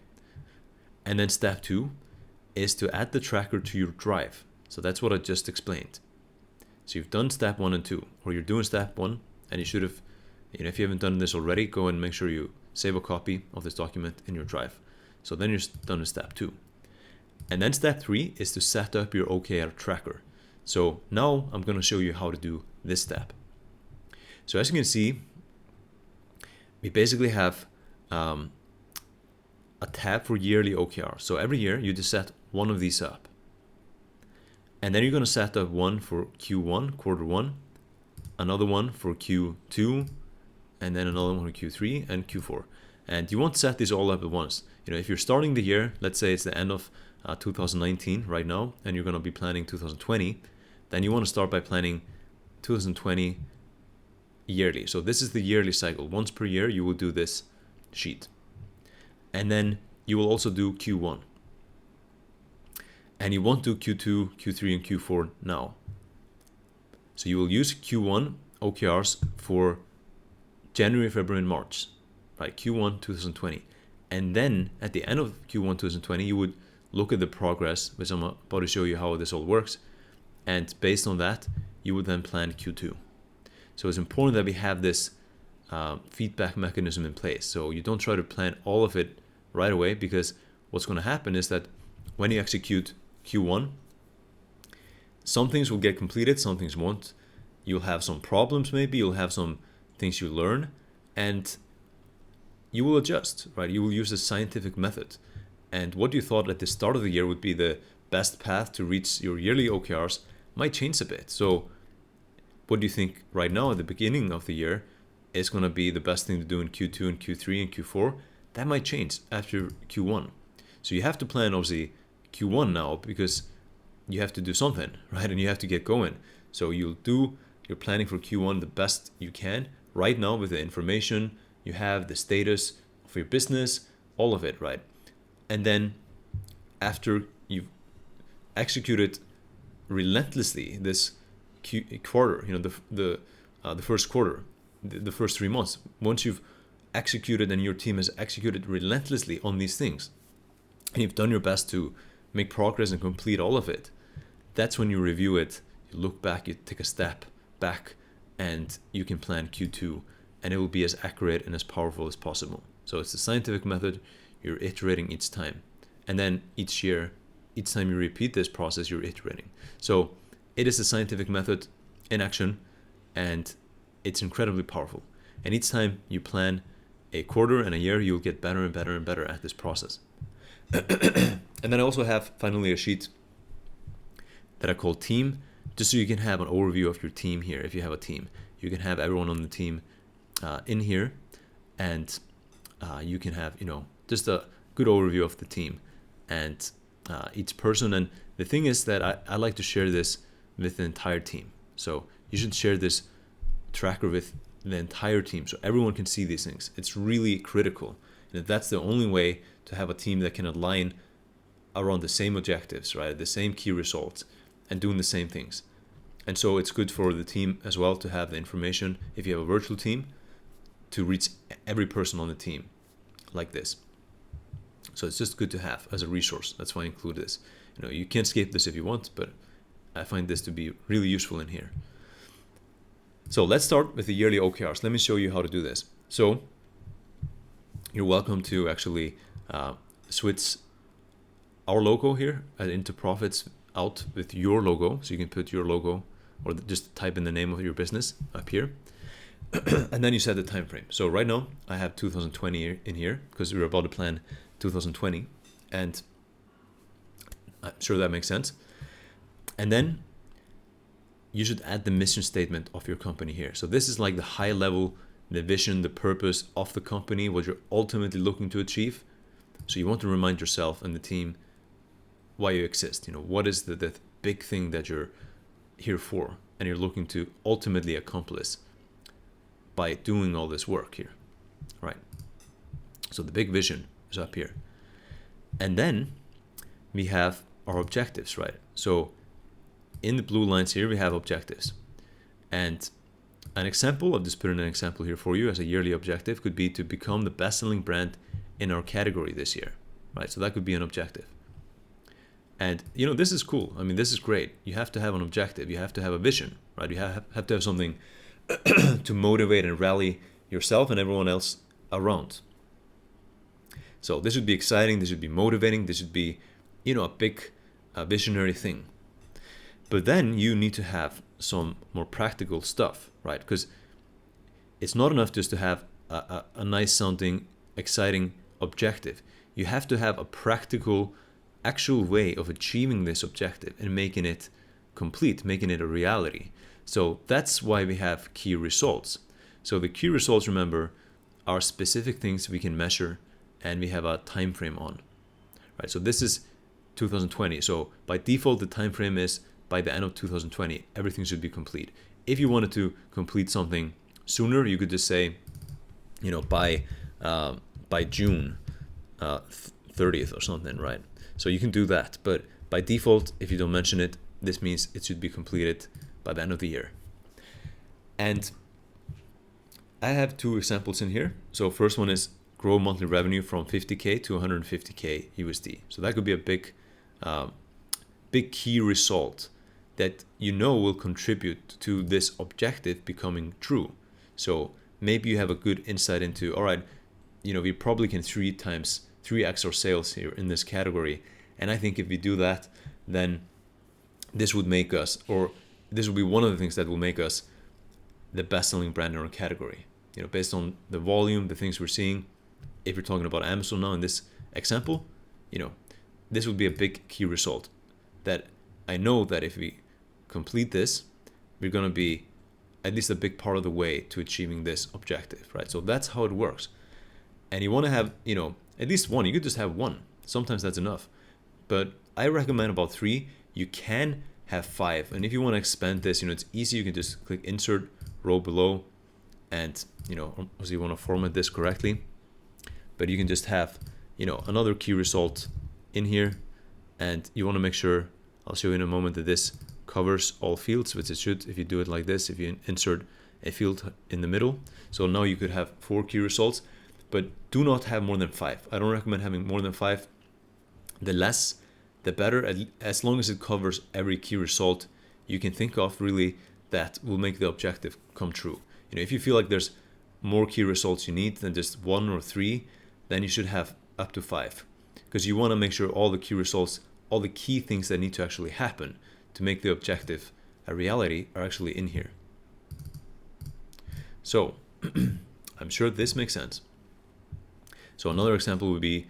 And then step 2 is to add the tracker to your drive. So that's what I just explained. So you've done step 1 and 2, or you're doing step 1, and you should have, if you haven't done this already, go and make sure you save a copy of this document in your drive. So then you're done with step 2. And then step 3 is to set up your OKR tracker. So now I'm going to show you how to do this step. So as you can see, we basically have a tab for yearly OKR. So every year you just set one of these up. And then you're going to set up one for Q1, quarter 1, another one for Q2, and then another one for Q3 and Q4. And you won't set these all up at once. If you're starting the year, let's say it's the end of 2019 right now, and you're going to be planning 2020, then you want to start by planning 2020 yearly. So this is the yearly cycle. Once per year, you will do this sheet. And then you will also do Q1. And you won't do Q2, Q3, and Q4 now. So you will use Q1 OKRs for January, February, and March, right? Q1 2020. And then at the end of Q1 2020, you would look at the progress, which I'm about to show you how this all works. And based on that, you would then plan Q2. So it's important that we have this feedback mechanism in place. So you don't try to plan all of it right away, because what's going to happen is that when you execute Q1, some things will get completed, some things won't. You'll have some problems maybe, you'll have some things you learn, and you will adjust, right? You will use a scientific method. And what you thought at the start of the year would be the best path to reach your yearly OKRs might change a bit. So what do you think right now at the beginning of the year is going to be the best thing to do in Q2 and Q3 and Q4? That might change after Q1. So you have to plan obviously Q1 now, because you have to do something, right? And you have to get going. So you'll do your planning for Q1 the best you can right now with the information you have, the status of your business, all of it, right? And then after you've executed relentlessly this quarter, the first quarter, the first 3 months, once you've executed and your team has executed relentlessly on these things, and you've done your best to make progress and complete all of it, that's when you review it, you look back, you take a step back, and you can plan Q2, and it will be as accurate and as powerful as possible. So it's a scientific method. You're iterating each time. And then each year, each time you repeat this process, you're iterating. So it is a scientific method in action, and it's incredibly powerful. And each time you plan a quarter and a year, you'll get better and better and better at this process. And then I also have finally a sheet that I call team, just so you can have an overview of your team here. If you have a team, you can have everyone on the team in here, and you can have just a good overview of the team and each person. And the thing is that I like to share this with the entire team. So you should share this tracker with the entire team so everyone can see these things. It's really critical, and that's the only way to have a team that can align around the same objectives, right? The same key results and doing the same things. And so it's good for the team as well to have the information, if you have a virtual team, to reach every person on the team like this. So it's just good to have as a resource. That's why I include this. You can't skip this if you want, but I find this to be really useful in here. So let's start with the yearly OKRs. Let me show you how to do this. So you're welcome to actually switch our logo here into Profits out with your logo. So you can put your logo or just type in the name of your business up here. And then you set the time frame. So right now I have 2020 in here because we're about to plan 2020, and I'm sure that makes sense. And then you should add the mission statement of your company here. So this is like the high level, the vision, the purpose of the company, what you're ultimately looking to achieve. So you want to remind yourself and the team why you exist. What is the big thing that you're here for and you're looking to ultimately accomplish by doing all this work here, right? So the big vision is up here. And then we have our objectives, right? So in the blue lines here, we have objectives. And an example, I've just put in an example here for you as a yearly objective, could be to become the best-selling brand in our category this year, right? So that could be an objective. And, this is cool. I mean, this is great. You have to have an objective. You have to have a vision, right? You have to have something to motivate and rally yourself and everyone else around. So this would be exciting. This would be motivating. This would be a big visionary thing. But then you need to have some more practical stuff, right? Because it's not enough just to have a nice sounding, exciting objective. You have to have a practical, actual way of achieving this objective and making it complete, making it a reality. So that's why we have key results. So the key results, remember, are specific things we can measure and we have a time frame on. Right? So this is 2020. So by default, the time frame is by the end of 2020, everything should be complete. If you wanted to complete something sooner, you could just say, by June 30th or something, right? So you can do that. But by default, if you don't mention it, this means it should be completed by the end of the year. And I have two examples in here. So first one is grow monthly revenue from 50K to 150K USD. So that could be a big key result that will contribute to this objective becoming true. So maybe you have a good insight into, all right, we probably can 3x our sales here in this category. And I think if we do that, then this would make us, or this will be one of the things that will make us the best-selling brand in our category. Based on the volume, the things we're seeing. If you're talking about Amazon now in this example, this would be a big key result that I know that if we complete this, we're going to be at least a big part of the way to achieving this objective, right? So that's how it works. And you want to have, at least one. You could just have one. Sometimes that's enough. But I recommend about 3. You can have 5. And if you want to expand this, it's easy. You can just click insert row below. And, obviously you want to format this correctly. But you can just have, another key result in here. And you want to make sure, I'll show you in a moment, that this covers all fields, which it should if you do it like this, if you insert a field in the middle. So now you could have 4 key results, but do not have more than 5. I don't recommend having more than 5. The less, the better, as long as it covers every key result you can think of, really, that will make the objective come true. If you feel like there's more key results you need than just 1 or 3, then you should have up to 5, because you want to make sure all the key results, all the key things that need to actually happen to make the objective a reality are actually in here. So I'm sure this makes sense. So another example would be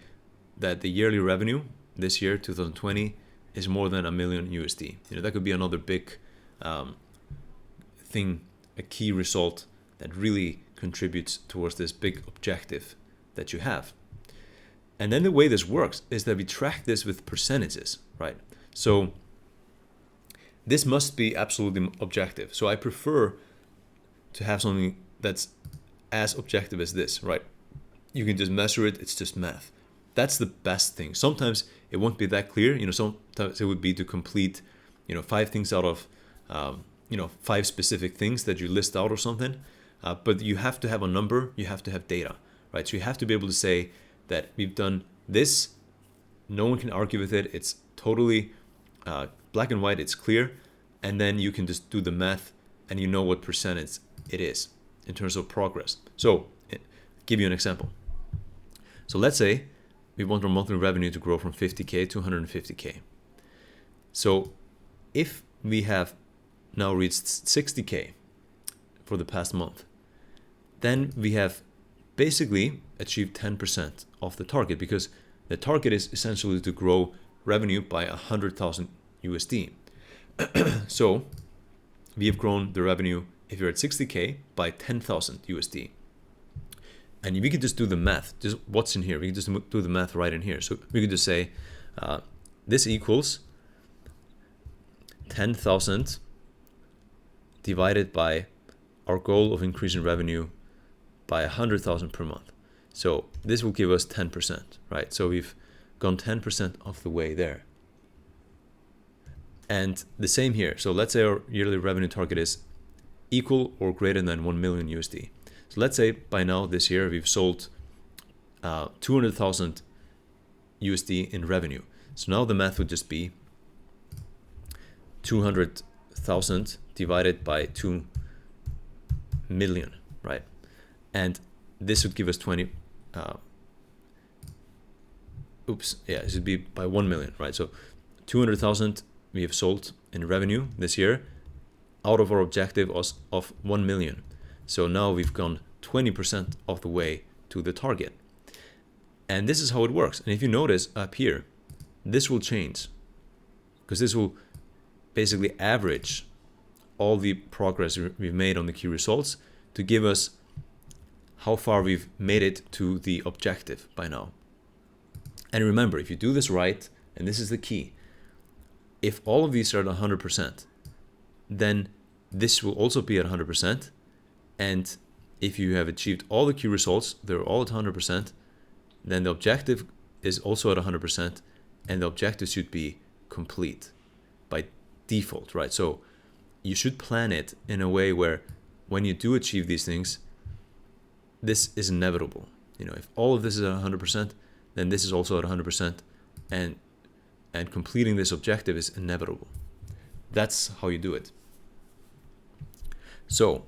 that the yearly revenue this year, 2020, is more than $1 million USD. That could be another big thing, a key result that really contributes towards this big objective that you have. And then the way this works is that we track this with percentages, right? So this must be absolutely objective. So I prefer to have something that's as objective as this, right? You can just measure it, it's just math. That's the best thing. Sometimes it won't be that clear. Sometimes it would be to complete, 5 things out of, 5 specific things that you list out or something. But you have to have a number, you have to have data, right? So you have to be able to say that we've done this, no one can argue with it, it's totally black and white, it's clear, and then you can just do the math and you know what percentage it is in terms of progress. So give you an example. So let's say we want our monthly revenue to grow from 50K to 150K. So if we have now reached 60K for the past month, then we have basically achieved 10% of the target, because the target is essentially to grow revenue by 100,000 USD. So we have grown the revenue, if you're at 60K, by 10,000 USD. And we could just do the math, just what's in here. We can just do the math right in here. So we could just say this equals 10,000 divided by our goal of increasing revenue by 100,000 per month. So this will give us 10%, right? So we've gone 10% of the way there. And the same here. So let's say our yearly revenue target is equal or greater than 1 million USD. So let's say by now this year we've sold 200,000 USD in revenue. So now the math would just be 200,000 divided by 2 million, right? And this would give us it should be by 1 million, right? So 200,000 we have sold in revenue this year out of our objective of 1 million. So now we've gone 20% of the way to the target. And this is how it works. And if you notice up here, this will change, because this will basically average all the progress we've made on the key results to give us how far we've made it to the objective by now. And remember, if you do this right, and this is the key, if all of these are at 100%, then this will also be at 100%. And if you have achieved all the key results, they're all at 100%, then the objective is also at 100%, and the objective should be complete by default, right? So you should plan it in a way where when you do achieve these things, this is inevitable. If all of this is at 100%, then this is also at 100%, and completing this objective is inevitable. That's how you do it. So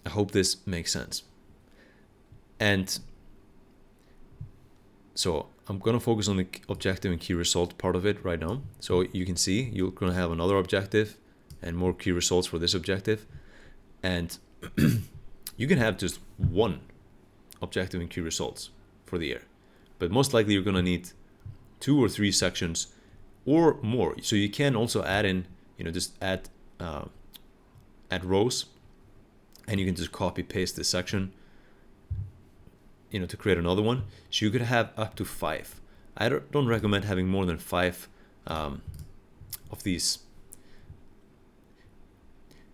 I hope this makes sense. And so I'm going to focus on the objective and key result part of it right now. So you can see you're going to have another objective and more key results for this objective. And you can have just one objective and key results for the year. But most likely you're going to need 2 or 3 sections or more. So you can also add in, just add rows, and you can just copy paste this section, to create another one. So you could have up to 5. I don't recommend having more than 5 of these.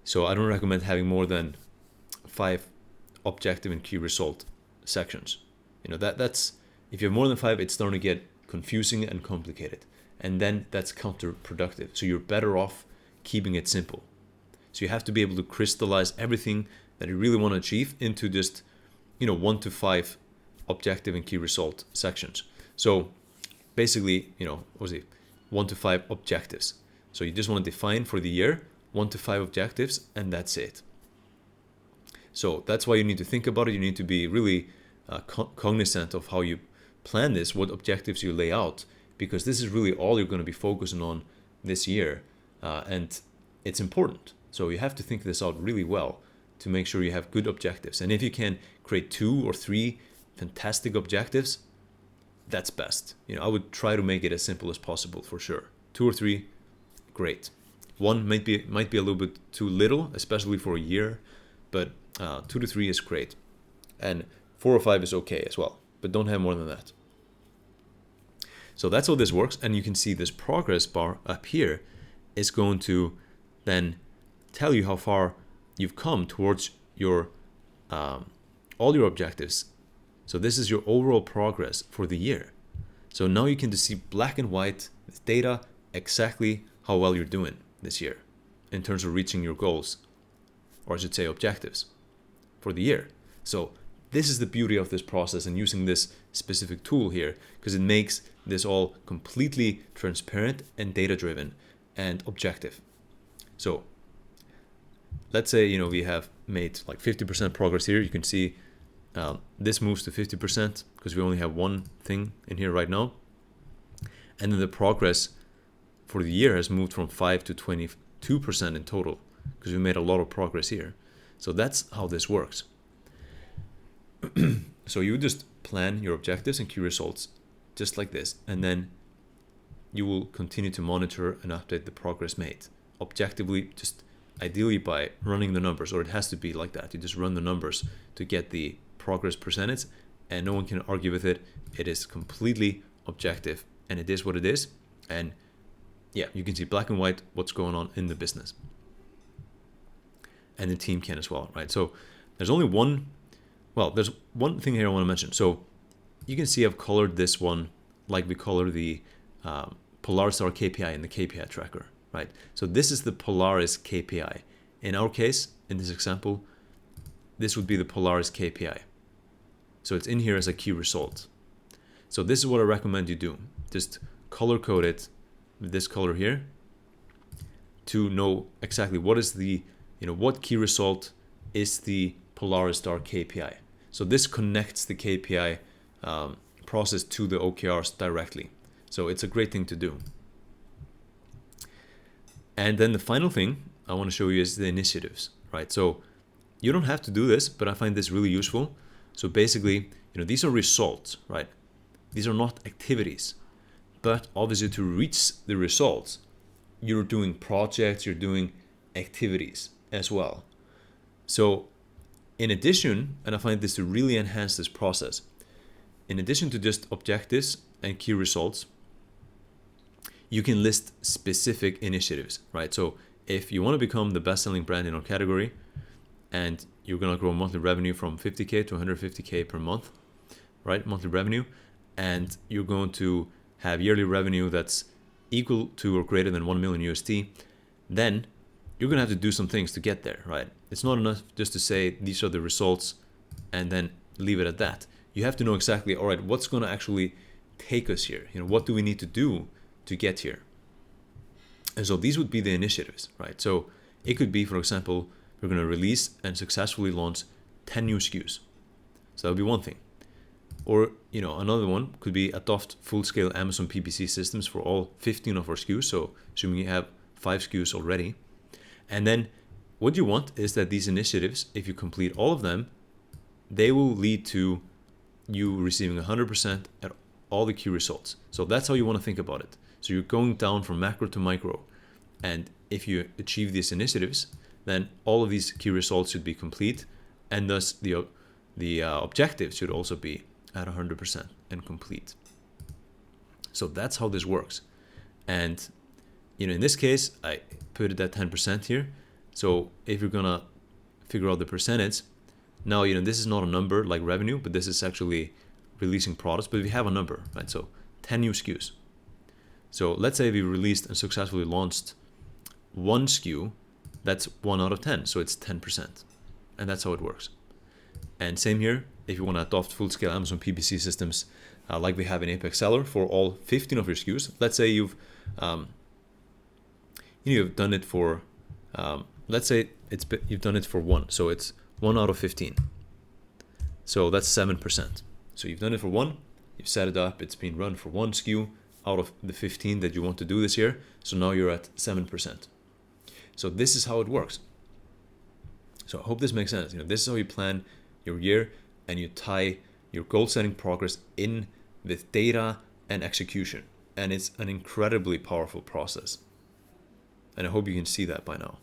So I don't recommend having more than 5 objective and key result sections. That's if you have more than 5, it's starting to get confusing and complicated, and then that's counterproductive. So you're better off keeping it simple. So you have to be able to crystallize everything that you really want to achieve into just 1 to 5 objective and key result sections. So basically, 1 to 5 objectives. So you just want to define for the year 1 to 5 objectives, and that's it. So that's why you need to think about it. You need to be really cognizant of how you plan this, what objectives you lay out, because this is really all you're going to be focusing on this year, and it's important. So you have to think this out really well to make sure you have good objectives. And if you can create 2 or 3 fantastic objectives, that's best. I would try to make it as simple as possible for sure. 2 or 3, great. 1 might be a little bit too little, especially for a year, but 2 to 3 is great. And 4 or 5 is okay as well, but don't have more than that. So that's how this works. And you can see this progress bar up here is going to then tell you how far you've come towards your all your objectives. So this is your overall progress for the year. So now you can just see black and white with data exactly how well you're doing this year in terms of reaching your goals, or I should say objectives for the year. So this is the beauty of this process and using this specific tool here, because it makes this all completely transparent and data driven and objective. So let's say we have made like 50% progress here. You can see this moves to 50% because we only have one thing in here right now, and then the progress for the year has moved from 5 to 22% in total because we made a lot of progress here. So that's how this works. So you just plan your objectives and key results just like this, and then you will continue to monitor and update the progress made objectively, just ideally by running the numbers, or it has to be like that. You just run the numbers to get the progress percentage, and no one can argue with it. It is completely objective, and it is what it is. And yeah, you can see black and white what's going on in the business, and the team can as well, right? So there's only there's one thing here I want to mention. So you can see I've colored this one like we color the Polaristar KPI in the KPI tracker, right? So this is the Polaris KPI. In our case, in this example, this would be the Polaris KPI. So it's in here as a key result. So this is what I recommend you do. Just color code it with this color here to know exactly what is the, what key result is the Polaristar KPI. So this connects the KPI process to the OKRs directly. So it's a great thing to do. And then the final thing I want to show you is the initiatives, right? So you don't have to do this, but I find this really useful. So basically, these are results, right? These are not activities. But obviously to reach the results, you're doing projects, you're doing activities as well. So in addition, and I find this to really enhance this process, in addition to just objectives and key results, you can list specific initiatives, right? So if you want to become the best-selling brand in our category and you're going to grow monthly revenue from 50K to 150K per month, right? Monthly revenue, and you're going to have yearly revenue that's equal to or greater than 1 million USD, then you're going to have to do some things to get there, right? It's not enough just to say these are the results and then leave it at that. You have to know exactly, all right, what's going to actually take us here? What do we need to do to get here? And so these would be the initiatives, right? So it could be, for example, we're going to release and successfully launch 10 new SKUs. So that would be one thing. Or, another one could be adopt full-scale Amazon PPC systems for all 15 of our SKUs. So assuming you have 5 SKUs already. And then what you want is that these initiatives, if you complete all of them, they will lead to you receiving 100% at all the key results. So that's how you want to think about it. So you're going down from macro to micro. And if you achieve these initiatives, then all of these key results should be complete. And thus the objectives should also be at 100% and complete. So that's how this works. And in this case, I put it at 10% here. So if you're gonna figure out the percentage, now this is not a number like revenue, but this is actually releasing products. But we have a number, right? So 10 new SKUs. So let's say we released and successfully launched 1 SKU, that's 1 out of 10. So it's 10%. And that's how it works. And same here, if you want to adopt full-scale Amazon PPC systems like we have in Apex Seller for all 15 of your SKUs. Let's say you've done it for, let's say you've done it for 1. So it's 1 out of 15. So that's 7%. So you've done it for 1, you've set it up, it's been run for 1 SKU out of the 15 that you want to do this year. So now you're at 7%. So this is how it works. So I hope this makes sense. This is how you plan your year, and you tie your goal setting progress in with data and execution. And it's an incredibly powerful process. And I hope you can see that by now.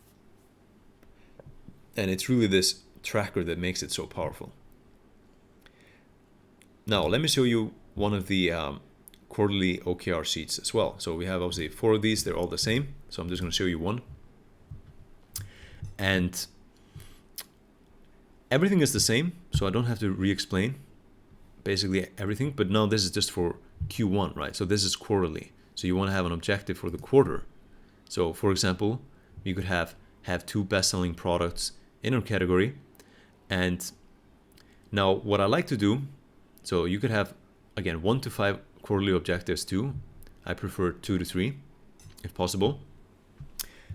And it's really this tracker that makes it so powerful. Now, let me show you one of the quarterly OKR sheets as well. So we have obviously 4 of these, they're all the same. So I'm just going to show you one. And everything is the same, so I don't have to re-explain basically everything, but now this is just for Q1, right? So this is quarterly. So you want to have an objective for the quarter. So for example, you could have 2 best-selling products in our category. And now what I like to do, so you could have, again, 1 to 5 quarterly objectives too. I prefer 2 to 3 if possible.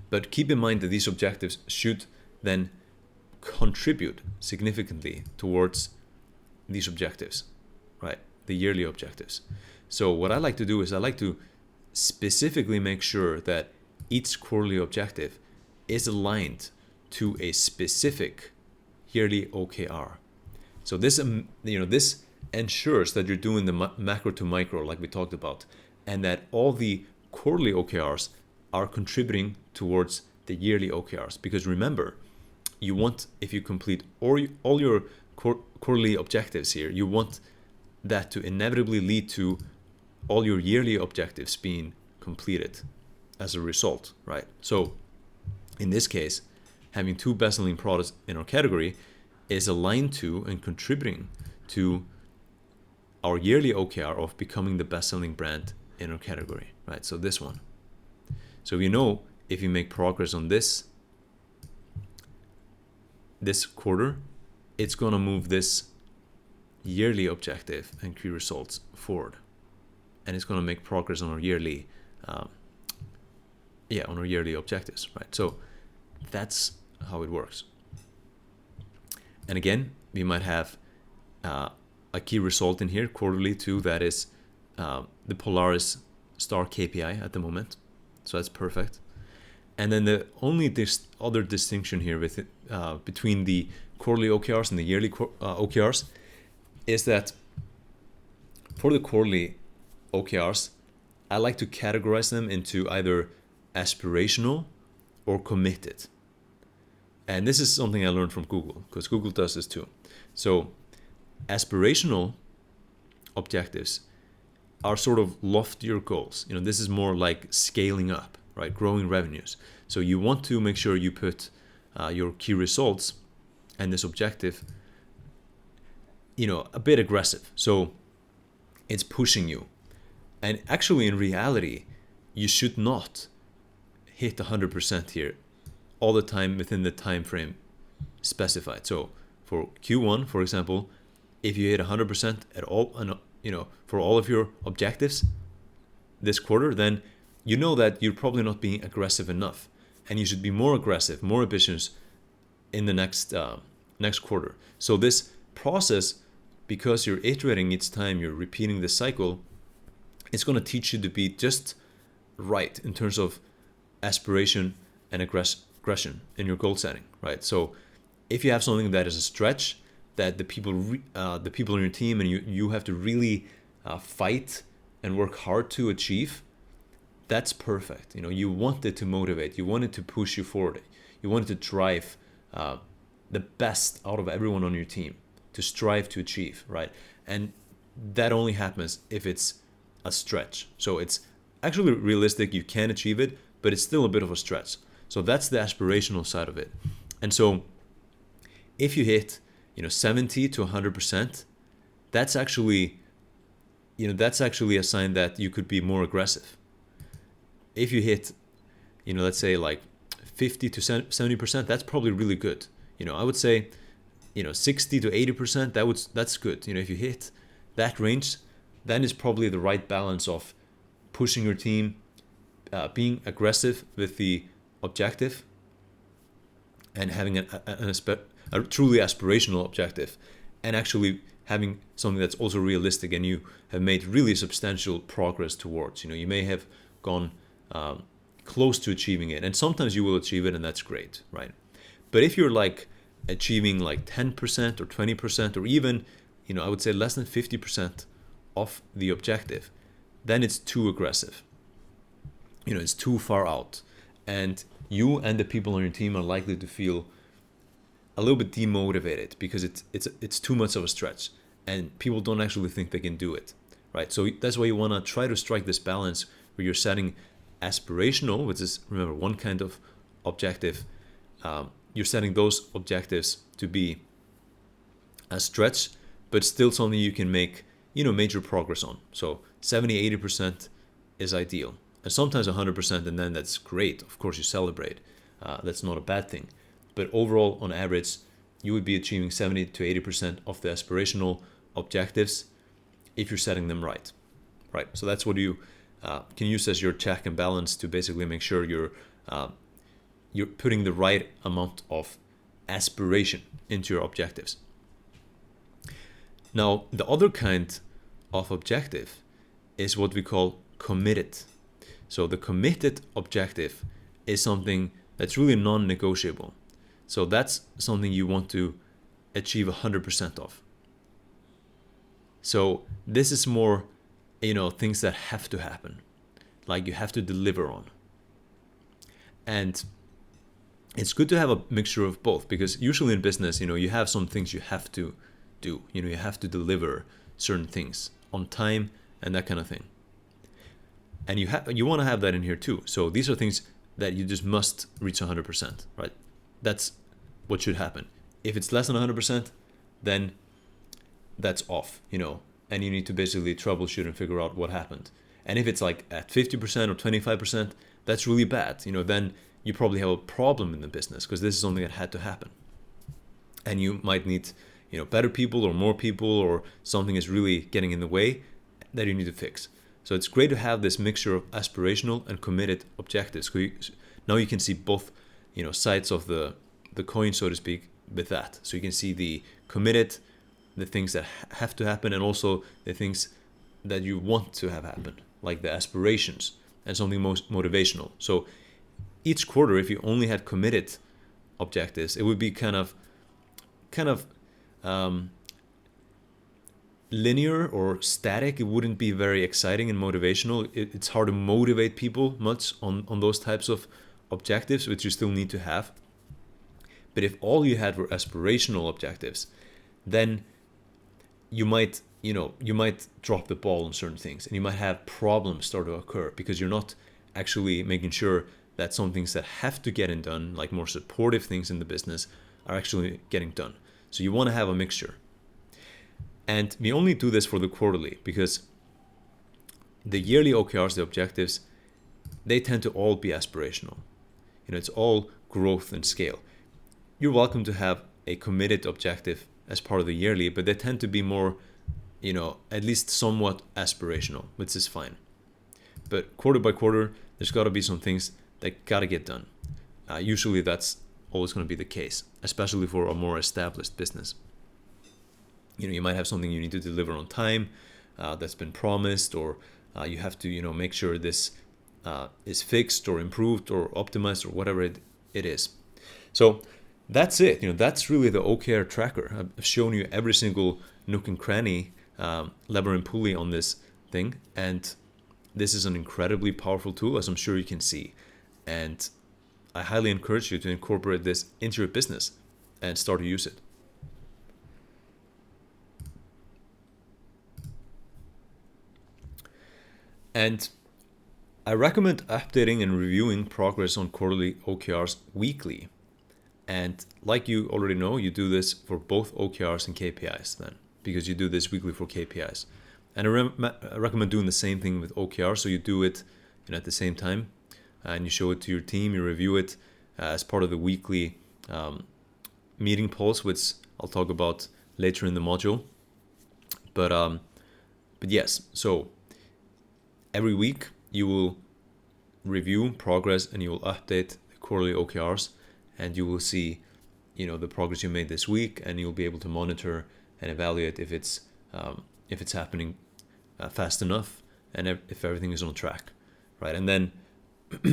But keep in mind that these objectives should then contribute significantly towards these objectives, right? The yearly objectives. So what I like to do is I like to specifically make sure that each quarterly objective is aligned to a specific yearly OKR. So this, this ensures that you're doing the macro to micro like we talked about, and that all the quarterly OKRs are contributing towards the yearly OKRs. Because remember, you want, if you complete all your quarterly objectives here, you want that to inevitably lead to all your yearly objectives being completed as a result, right? So in this case, having 2 best-selling products in our category is aligned to and contributing to our yearly OKR of becoming the best-selling brand in our category, right? So this one. So if you make progress on this quarter, it's going to move this yearly objective and key results forward, and it's going to make progress on our yearly objectives, right? So that's how it works. And again, we might have a key result in here quarterly too. That is the Polaris star KPI at the moment. So that's perfect. And then the only other distinction here with between the quarterly OKRs and the yearly OKRs is that for the quarterly OKRs, I like to categorize them into either aspirational or committed. And this is something I learned from Google, because Google does this too. So aspirational objectives are sort of loftier goals. This is more like scaling up, right? Growing revenues. So you want to make sure you put your key results and this objective, a bit aggressive. So it's pushing you. And actually, in reality, you should not hit 100% here all the time within the time frame specified. So for Q1, for example, if you hit 100% at all, for all of your objectives this quarter, then you know that you're probably not being aggressive enough, and you should be more aggressive, more ambitious in the next quarter. So this process, because you're iterating each time, you're repeating the cycle, it's going to teach you to be just right in terms of aspiration and aggression in your goal setting, right? So if you have something that is a stretch, that the people on your team and you have to really fight and work hard to achieve, that's perfect. You want it to motivate, you want it to push you forward, you want it to drive the best out of everyone on your team to strive to achieve, right? And that only happens if it's a stretch. So it's actually realistic, you can achieve it, but it's still a bit of a stretch. So that's the aspirational side of it. And so if you hit 70 to 100%, that's actually a sign that you could be more aggressive. If you hit let's say like 50 to 70%, that's probably really good. I would say 60 to 80%, that's good. If you hit that range, then it's probably the right balance of pushing your team, being aggressive with the objective, and having a truly aspirational objective, and actually having something that's also realistic and you have made really substantial progress towards. You may have gone close to achieving it, and sometimes you will achieve it, and that's great, right? But if you're like achieving like 10% or 20% or even I would say less than 50% of the objective, then it's too aggressive. It's too far out, and you and the people on your team are likely to feel a little bit demotivated because it's too much of a stretch, and people don't actually think they can do it, right? So that's why you want to try to strike this balance where you're setting aspirational, which is, remember, one kind of objective. You're setting those objectives to be a stretch, but still something you can make major progress on. So 70-80% is ideal, and sometimes 100%, and then that's great. Of course, you celebrate. That's not a bad thing. But overall, on average, you would be achieving 70 to 80% of the aspirational objectives if you're setting them right. Right. So that's what you can use as your check and balance to basically make sure you're putting the right amount of aspiration into your objectives. Now, the other kind of objective is what we call committed. So the committed objective is something that's really non-negotiable. So that's something you want to achieve 100% of. So this is more, things that have to happen, like you have to deliver on. And it's good to have a mixture of both, because usually in business, you have some things you have to do. You have to deliver certain things on time and that kind of thing. And you want to have that in here too. So these are things that you just must reach 100%, right? That's what should happen. If it's less than 100%, then that's off, and you need to basically troubleshoot and figure out what happened. And if it's like at 50% or 25%, that's really bad. Then you probably have a problem in the business, because this is something that had to happen. And you might need, better people or more people, or something is really getting in the way that you need to fix. So it's great to have this mixture of aspirational and committed objectives. Now you can see both, sides of the coin, so to speak, with that. So you can see the committed, the things that have to happen, and also the things that you want to have happen, like the aspirations and something most motivational. So each quarter, if you only had committed objectives, it would be kind of linear or static. It wouldn't be very exciting and motivational. It's hard to motivate people much on those types of objectives, which you still need to have. But if all you had were aspirational objectives, then you might drop the ball on certain things, and you might have problems start to occur because you're not actually making sure that some things that have to get done, like more supportive things in the business, are actually getting done. So you want to have a mixture. And we only do this for the quarterly because the yearly OKRs, the objectives, they tend to all be aspirational. It's all growth and scale. You're welcome to have a committed objective as part of the yearly, but they tend to be more, at least somewhat aspirational, which is fine. But quarter by quarter, there's got to be some things that got to get done. Usually that's always going to be the case, especially for a more established business. You might have something you need to deliver on time that's been promised, or you have to, make sure this is fixed or improved or optimized or whatever it is. So that's it. That's really the OKR tracker. I've shown you every single nook and cranny, lever and pulley on this thing, and this is an incredibly powerful tool, as I'm sure you can see. And I highly encourage you to incorporate this into your business and start to use it. And I recommend updating and reviewing progress on quarterly OKRs weekly. And like you already know, you do this for both OKRs and KPIs then, because you do this weekly for KPIs. And I recommend doing the same thing with OKRs, so you do it at the same time, and you show it to your team, you review it as part of the weekly meeting pulse, which I'll talk about later in the module. But yes, so every week you will review progress and you will update the quarterly OKRs, and you will see the progress you made this week, and you'll be able to monitor and evaluate if it's happening fast enough and if everything is on track, right? And then at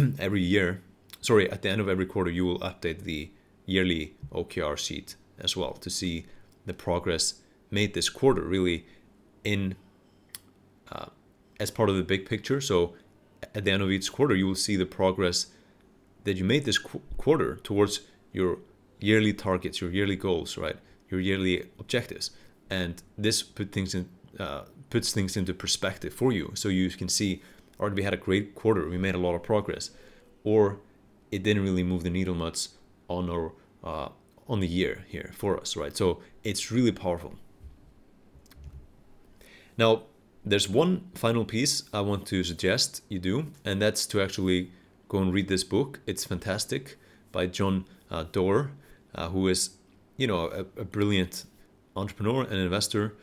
the end of every quarter, you will update the yearly OKR sheet as well to see the progress made this quarter, really in as part of the big picture. So at the end of each quarter, you will see the progress that you made this quarter towards your yearly targets, your yearly goals, right? Your yearly objectives. And this puts things into perspective for you. So you can see, all right, we had a great quarter, we made a lot of progress, or it didn't really move the needle much on the year here for us, right? So it's really powerful. Now, there's one final piece I want to suggest you do, and that's to actually go and read this book. It's fantastic, by John Doerr, who is, a brilliant entrepreneur and investor,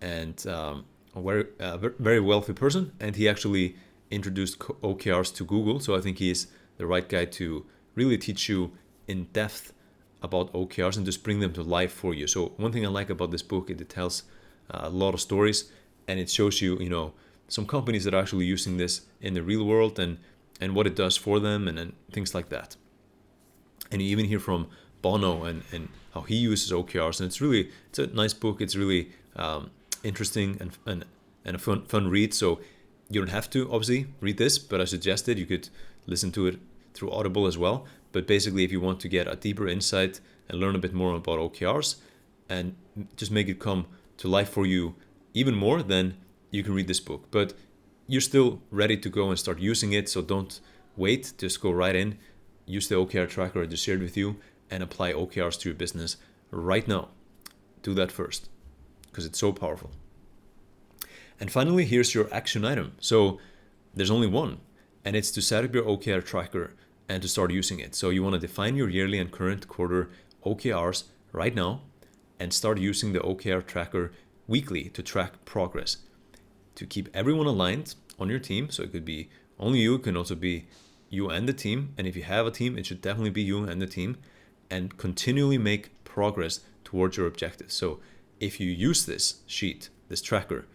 and a very wealthy person. And he actually introduced OKRs to Google, so I think he's the right guy to really teach you in depth about OKRs and just bring them to life for you. So one thing I like about this book, it tells a lot of stories, and it shows you, some companies that are actually using this in the real world and what it does for them and things like that. And you even hear from Bono and how he uses OKRs, and it's a nice book. It's really interesting and a fun read. So you don't have to obviously read this, but I suggest it. You could listen to it through Audible as well. But basically, if you want to get a deeper insight and learn a bit more about OKRs and just make it come to life for you even more, then you can read this book. But you're still ready to go and start using it, so don't wait. Just go right in, use the OKR tracker I just shared with you, and apply OKRs to your business right now. Do that first, because it's so powerful. And finally, here's your action item. So there's only one, and it's to set up your OKR tracker and to start using it. So you want to define your yearly and current quarter OKRs right now and start using the OKR tracker weekly to track progress, to keep everyone aligned on your team. So it could be only you, it can also be you and the team. And if you have a team, it should definitely be you and the team, and continually make progress towards your objectives. So if you use this sheet, this tracker,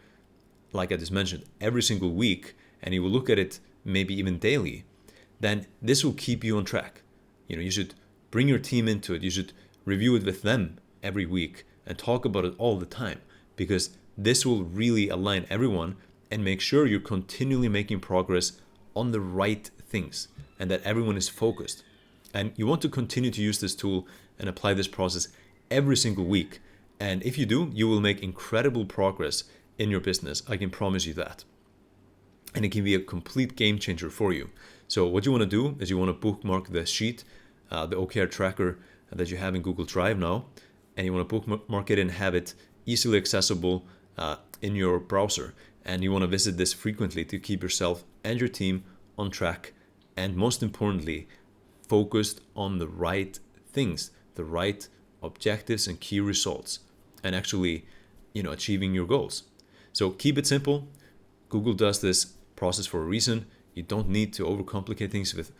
like I just mentioned, every single week, and you will look at it maybe even daily, then this will keep you on track. You should bring your team into it. You should review it with them every week and talk about it all the time, because this will really align everyone and make sure you're continually making progress on the right things and that everyone is focused. And you want to continue to use this tool and apply this process every single week. And if you do, you will make incredible progress in your business. I can promise you that. And it can be a complete game changer for you. So what you want to do is you want to bookmark the sheet, the OKR tracker that you have in Google Drive now, and you want to bookmark it and have it easily accessible in your browser. And you want to visit this frequently to keep yourself and your team on track, and most importantly, focused on the right things, the right objectives and key results, and actually, achieving your goals. So keep it simple. Google does this process for a reason. You don't need to overcomplicate things with,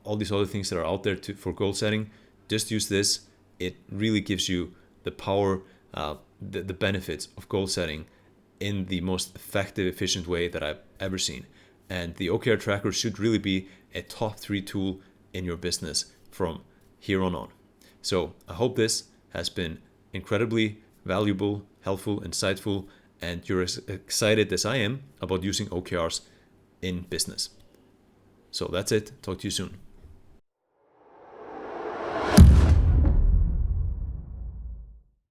all these other things that are out there for goal setting. Just use this. It really gives you the power, the benefits of goal setting in the most effective, efficient way that I've ever seen. And the OKR tracker should really be a top 3 tool in your business from here on. So I hope this has been incredibly valuable, helpful, insightful, and you're as excited as I am about using OKRs in business. So that's it. Talk to you soon.